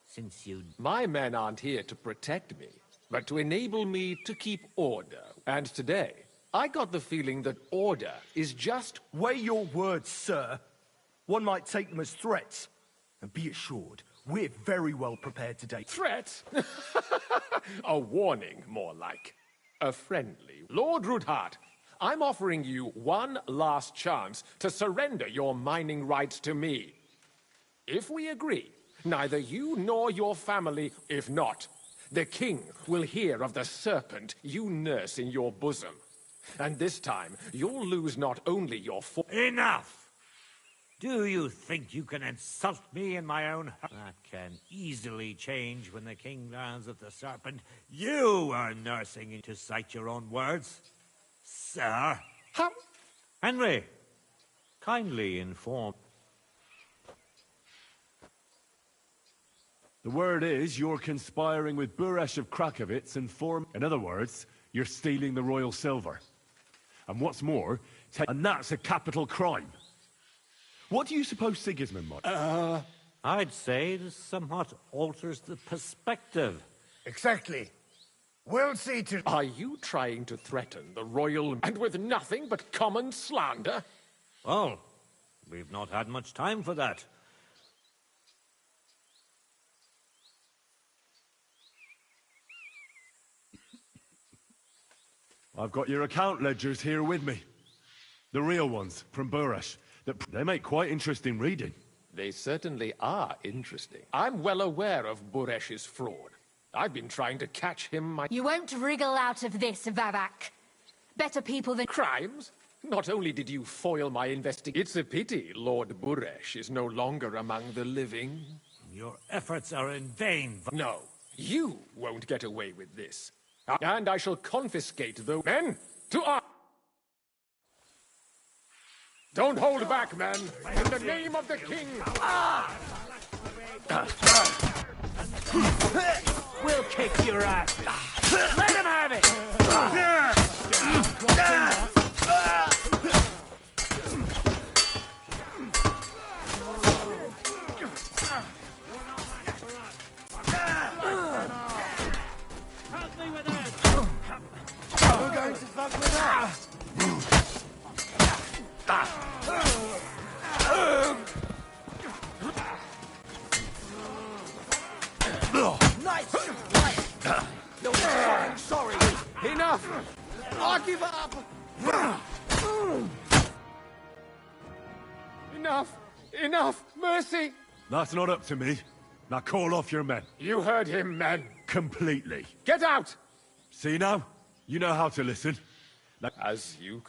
Since you... My men aren't here to protect me, but to enable me to keep order. And today, I got the feeling that order is just... Weigh your words, sir. One might take them as threats. And be assured, we're very well prepared today. Threat? A warning, more like. A friendly. Lord Ruthard, I'm offering you one last chance to surrender your mining rights to me. If we agree, neither you nor your family, if not, the king will hear of the serpent you nurse in your bosom. And this time, you'll lose not only your Enough! Do you think you can insult me in my own house? That can easily change when the king learns of the serpent you are nursing, to cite your own words. Sir? How? Henry, kindly inform... The word is you're conspiring with Buresh of Krakowitz and form... In other words, you're stealing the royal silver. And what's more, and that's a capital crime. What do you suppose Sigismund might... I'd say this somewhat alters the perspective. Exactly. We'll see to... Are you trying to threaten the royal... and with nothing but common slander? Well, we've not had much time for that. I've got your account ledgers here with me. The real ones, from Buresh. They make quite interesting reading. They certainly are interesting. I'm well aware of Buresh's fraud. I've been trying to catch him You won't wriggle out of this, Vavak. Better people than... Crimes? Not only did you foil my investigation... It's a pity Lord Buresh is no longer among the living. Your efforts are in vain. No, you won't get away with this. And I shall confiscate the men to arms. Don't hold back, men! In the name of the king! We'll kick your ass! Let him have it! Help me with this! We're going to fuck with that! Nice! Right! No, I'm sorry! Enough! I'll give up! Enough! Enough! Mercy! That's not up to me. Now call off your men. You heard him, men. Completely. Get out! See now? You know how to listen. As you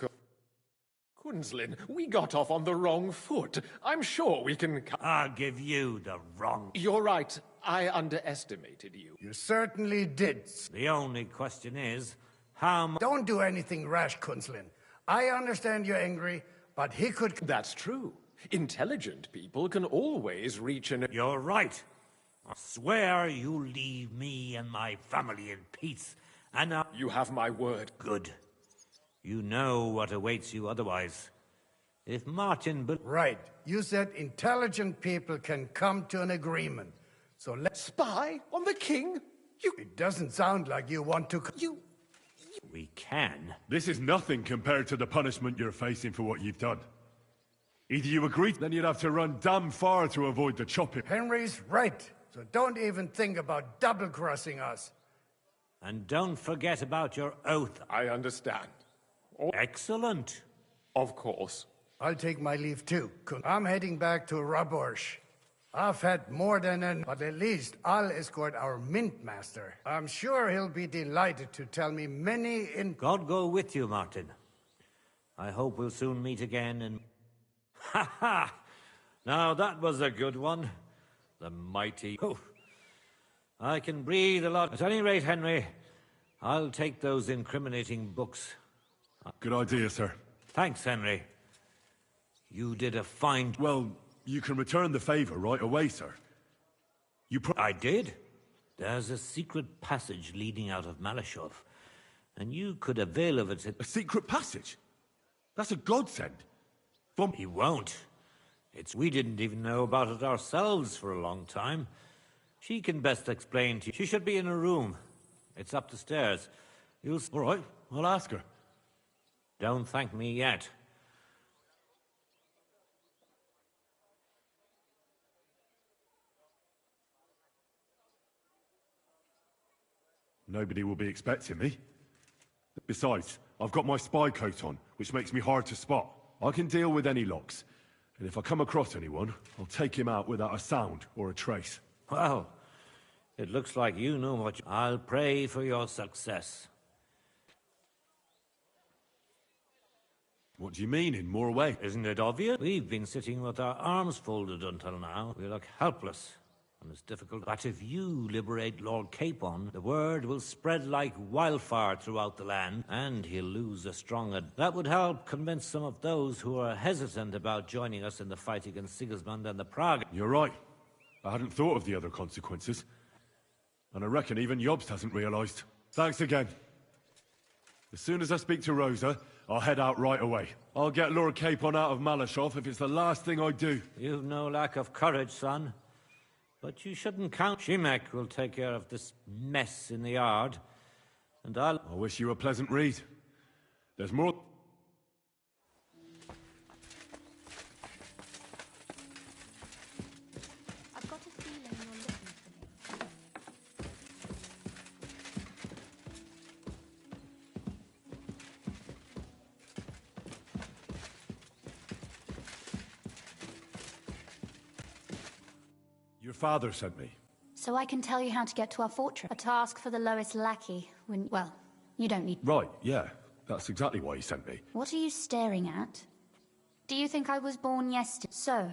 Quinslin, we got off on the wrong foot. I'm sure we can... I'll give you the wrong... You're right. I underestimated you. You certainly did. The only question is, how much... Don't do anything rash, Kunslin. I understand you're angry, but he could... That's true. Intelligent people can always reach an... You're right. I swear you'll leave me and my family in peace, and You have my word. Good. You know what awaits you otherwise. If Martin... Right. You said intelligent people can come to an agreement. So let's... Spy on the king? It doesn't sound like you want to... We can. This is nothing compared to the punishment you're facing for what you've done. Either you agree, then you'd have to run damn far to avoid the chopping. Henry's right. So don't even think about double-crossing us. And don't forget about your oath. I understand. Excellent. Of course. I'll take my leave too. I'm heading back to Raborsh. I've had more than but at least I'll escort our mint master. I'm sure he'll be delighted to tell me many God go with you, Martin. I hope we'll soon meet again and... Ha ha! Now that was a good one. The mighty... Oh, I can breathe a lot. At any rate, Henry, I'll take those incriminating books. Good idea, sir. Thanks, Henry. You did a fine... Well, you can return the favor right away, sir. I did. There's a secret passage leading out of Malashov, and you could avail of it... A secret passage? That's a godsend. He won't. We didn't even know about it ourselves for a long time. She can best explain to you. She should be in a room. It's up the stairs. All right, I'll ask her. Don't thank me yet. Nobody will be expecting me. Besides, I've got my spy coat on, which makes me hard to spot. I can deal with any locks. And if I come across anyone, I'll take him out without a sound or a trace. Well, it looks like you know what I'll pray for your success. What do you mean, in more ways? Isn't it obvious? We've been sitting with our arms folded until now. We look helpless, and it's difficult. But if you liberate Lord Capon, the word will spread like wildfire throughout the land, and he'll lose a strong... That would help convince some of those who are hesitant about joining us in the fight against Sigismund and the Prague. You're right. I hadn't thought of the other consequences. And I reckon even Jobst hasn't realized. Thanks again. As soon as I speak to Rosa, I'll head out right away. I'll get Lord Capon out of Malashov if it's the last thing I do. You've no lack of courage, son. But you shouldn't count. Shimek will take care of this mess in the yard. And I wish you a pleasant read. There's more... I've got a feeling you're looking for me. Your father sent me. So I can tell you how to get to our fortress. A task for the lowest lackey. Well, you don't need... Right, yeah. That's exactly why he sent me. What are you staring at? Do you think I was born yesterday? So,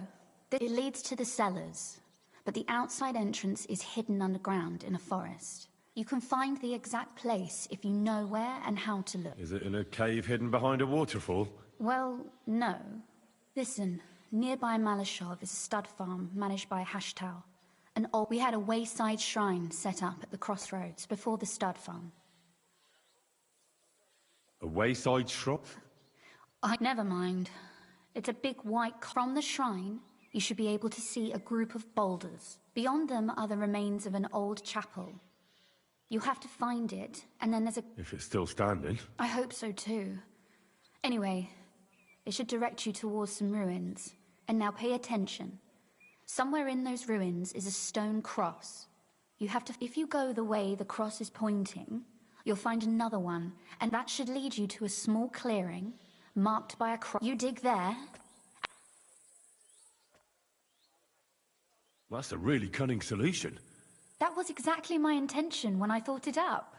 it leads to the cellars, but the outside entrance is hidden underground in a forest. You can find the exact place if you know where and how to look. Is it in a cave hidden behind a waterfall? Well, no. Listen, nearby Malashov is a stud farm managed by Hashtal. We had a wayside shrine set up at the crossroads before the stud farm. A wayside shrine? Never mind. It's a big white... From the shrine, you should be able to see a group of boulders. Beyond them are the remains of an old chapel. You have to find it, and then there's a... If it's still standing. I hope so too. Anyway, it should direct you towards some ruins. And now pay attention. Somewhere in those ruins is a stone cross. You have to... If you go the way the cross is pointing, you'll find another one, and that should lead you to a small clearing marked by a cross. You dig there. That's a really cunning solution. That was exactly my intention when I thought it up.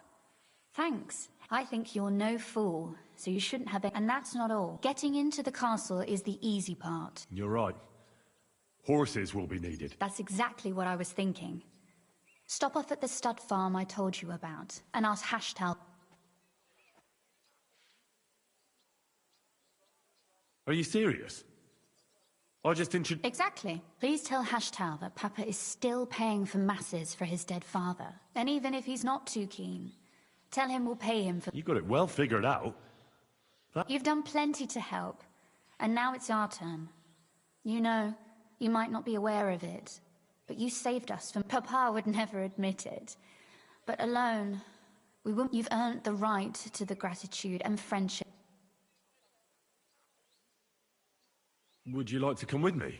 Thanks. I think you're no fool, so you shouldn't have it. And that's not all. Getting into the castle is the easy part. You're right. Horses will be needed. That's exactly what I was thinking. Stop off at the stud farm I told you about, and ask Hashtal. Are you serious? I just Exactly. Please tell Hashtal that Papa is still paying for masses for his dead father. And even if he's not too keen, tell him we'll pay him for... You got it well figured out. You've done plenty to help, and now it's our turn. You know, you might not be aware of it, but you saved us from... Papa would never admit it. But alone, we won't... You've earned the right to the gratitude and friendship. Would you like to come with me?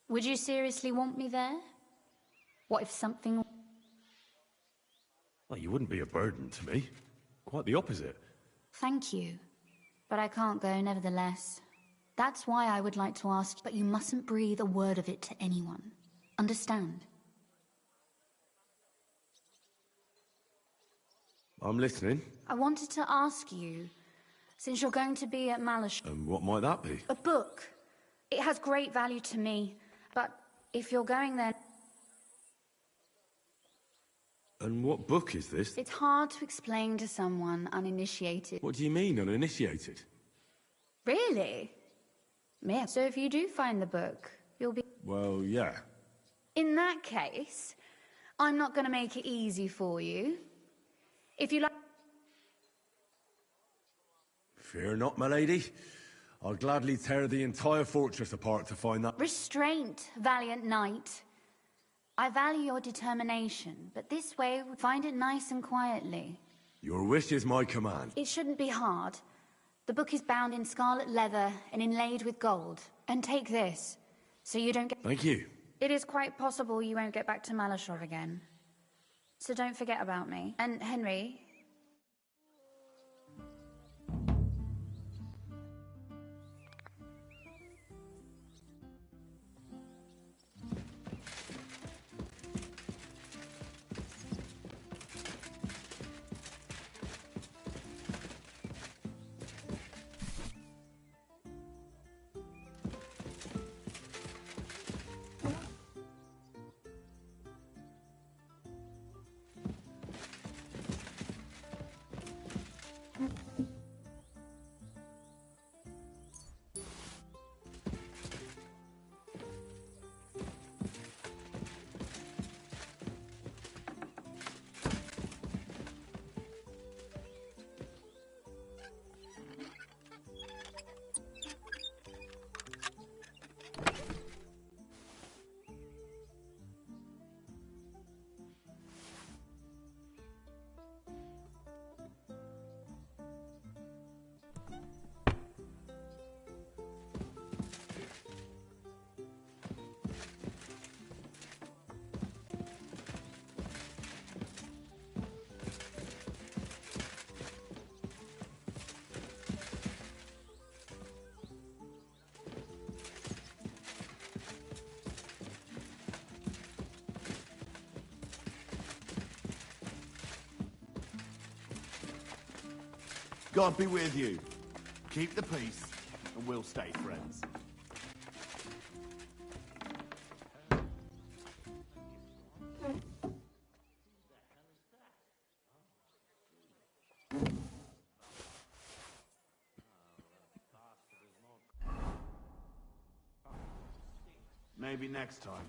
Would you seriously want me there? What if something... Well, you wouldn't be a burden to me. Quite the opposite. Thank you. But I can't go nevertheless. That's why I would like to ask, but you mustn't breathe a word of it to anyone. Understand? I'm listening. I wanted to ask you, since you're going to be at Malish... And what might that be? A book. It has great value to me, but if you're going there... And what book is this? It's hard to explain to someone uninitiated. What do you mean, uninitiated? Really? Yeah, so if you do find the book, you'll be... Well, yeah. In that case, I'm not going to make it easy for you. If you like... Fear not, my lady. I'll gladly tear the entire fortress apart to find that... Restraint, valiant knight. I value your determination, but this way, find it nice and quietly. Your wish is my command. It shouldn't be hard. The book is bound in scarlet leather and inlaid with gold. And take this, so you don't get... Thank you. It is quite possible you won't get back to Malashov again. So don't forget about me. And Henry... God be with you. Keep the peace, and we'll stay friends. Maybe next time.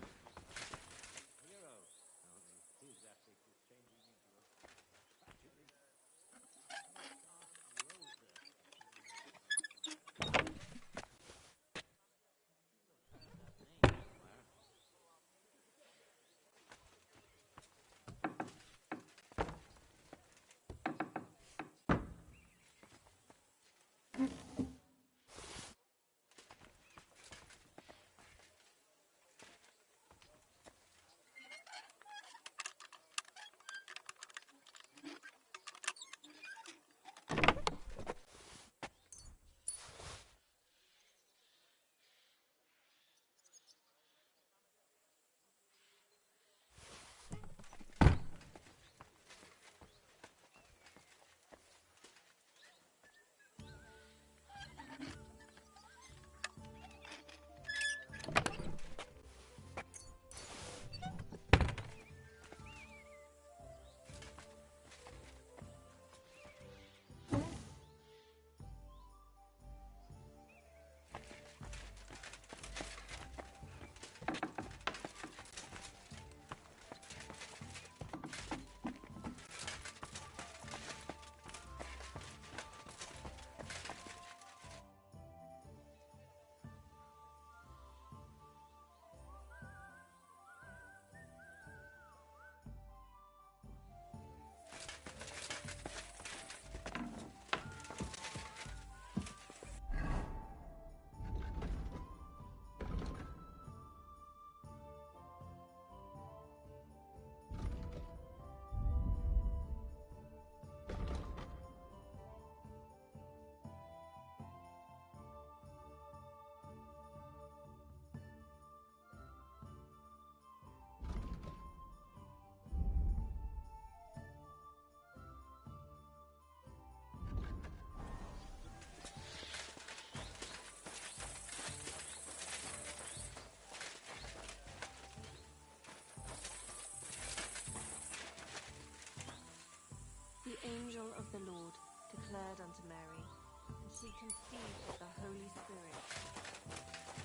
declared unto Mary, and she conceived of the Holy Spirit.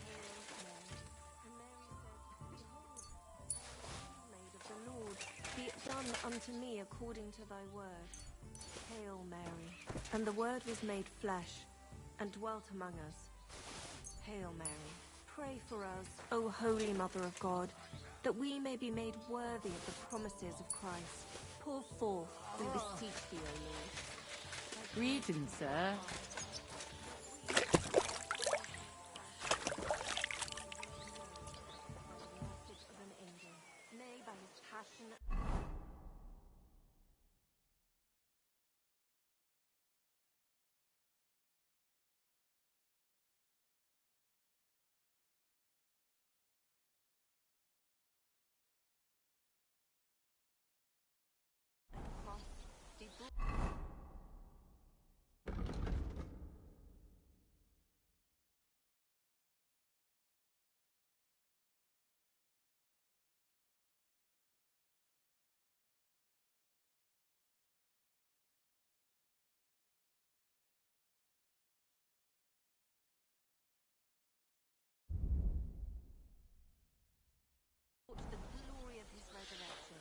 Hail Mary. And Mary said, Behold, the maid of the Lord, be it done unto me according to thy word. Hail Mary. And the Word was made flesh, and dwelt among us. Hail Mary. Pray for us, O Holy Mother of God, that we may be made worthy of the promises of Christ. Pour forth, we beseech thee, O Lord. Greetings, sir. Message of an angel, nay, by his passion. The glory of his resurrection,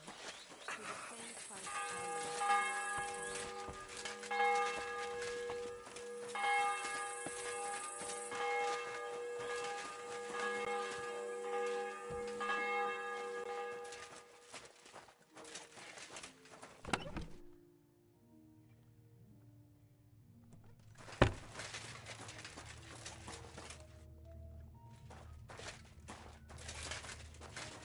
through the same Christ our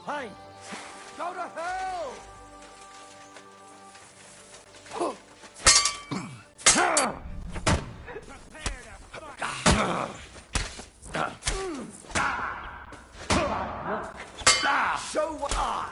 Hey! Go to hell! Show what I...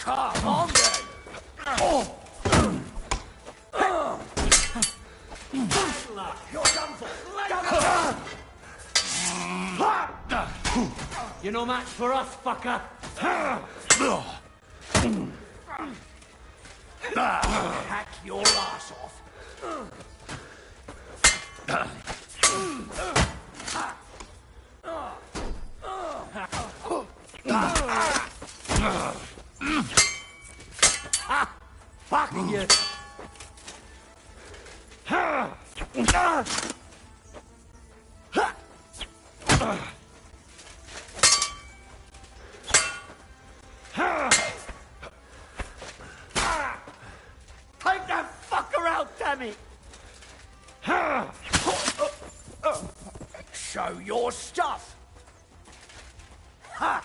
Come on then! You're done for! You're no match for us, fucker! Hack your ass off! Fuck you! Take that fucker out, damn it! Show your stuff! Ha!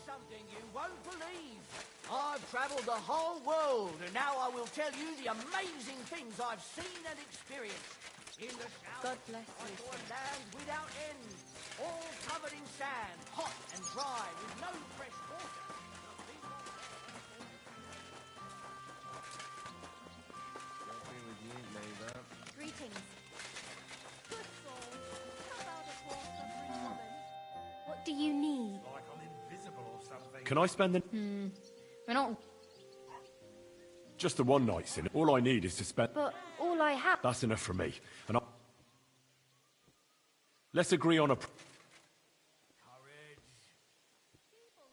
something you won't believe. I've travelled the whole world, and now I will tell you the amazing things I've seen and experienced. In the south, God bless I you. saw a land without end, all covered in sand, hot and dry, with no fresh water. The people Greetings. Good soul. How about a toast, suffering woman? What do you need? Like I'm invisible or something. Can I spend the... We're not... Just the one night, Sin? All I need is to spend... But all I have... That's enough for me. And let's agree on a...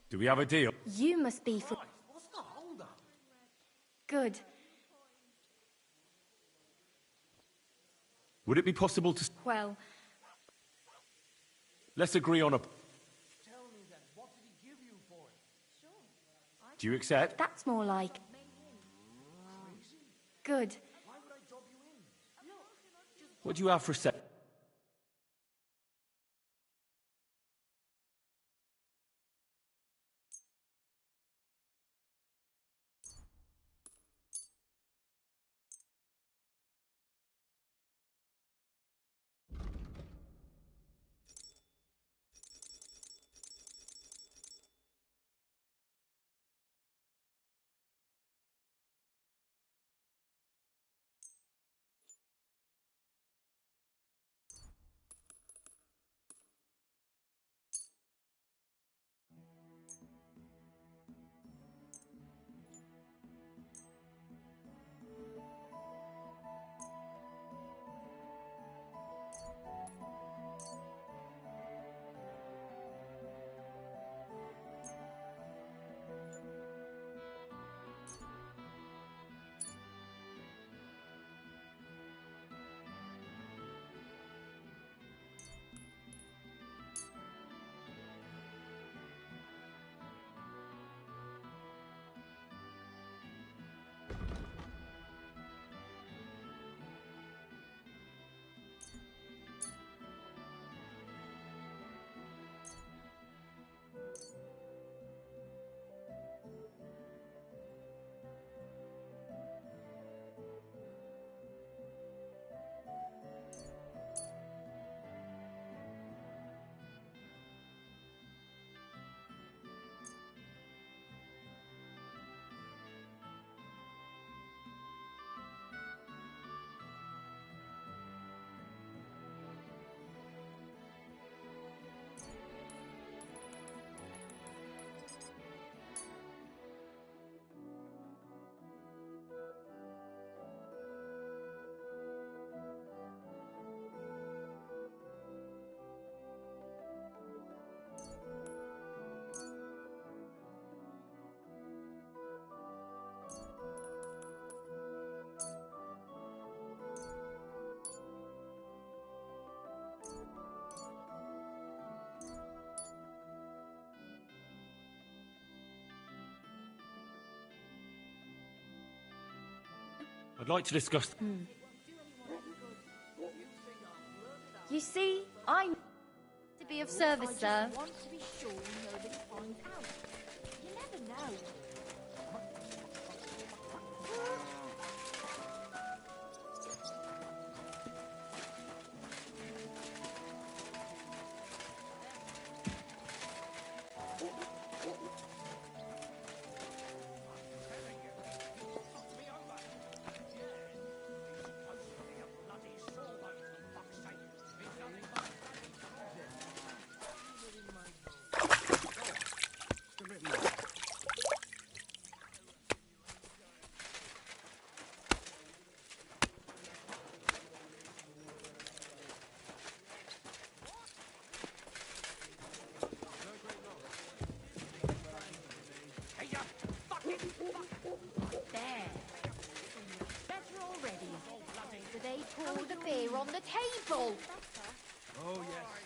Do we have a deal? You must be for... What's the hold-up? Good. Would it be possible to... Well, Let's agree on a... Tell me then, what did he give you for it? Do you accept? that's more like... Good. Why would I drop you in? What do you have for a set? I'd like to discuss... you see, I'm... to be of service, sir. Want to be sure nobody finds out. You never know. There. Better already. So they pour the beer on the table. Oh, yes.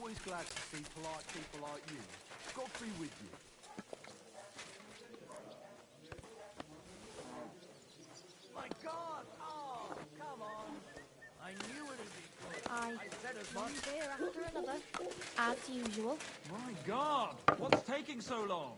always glad to see polite people like you. God be with you. My God! Oh, come on. I knew it'd be good. I said as one beer after another, as usual. My God! What's taking so long?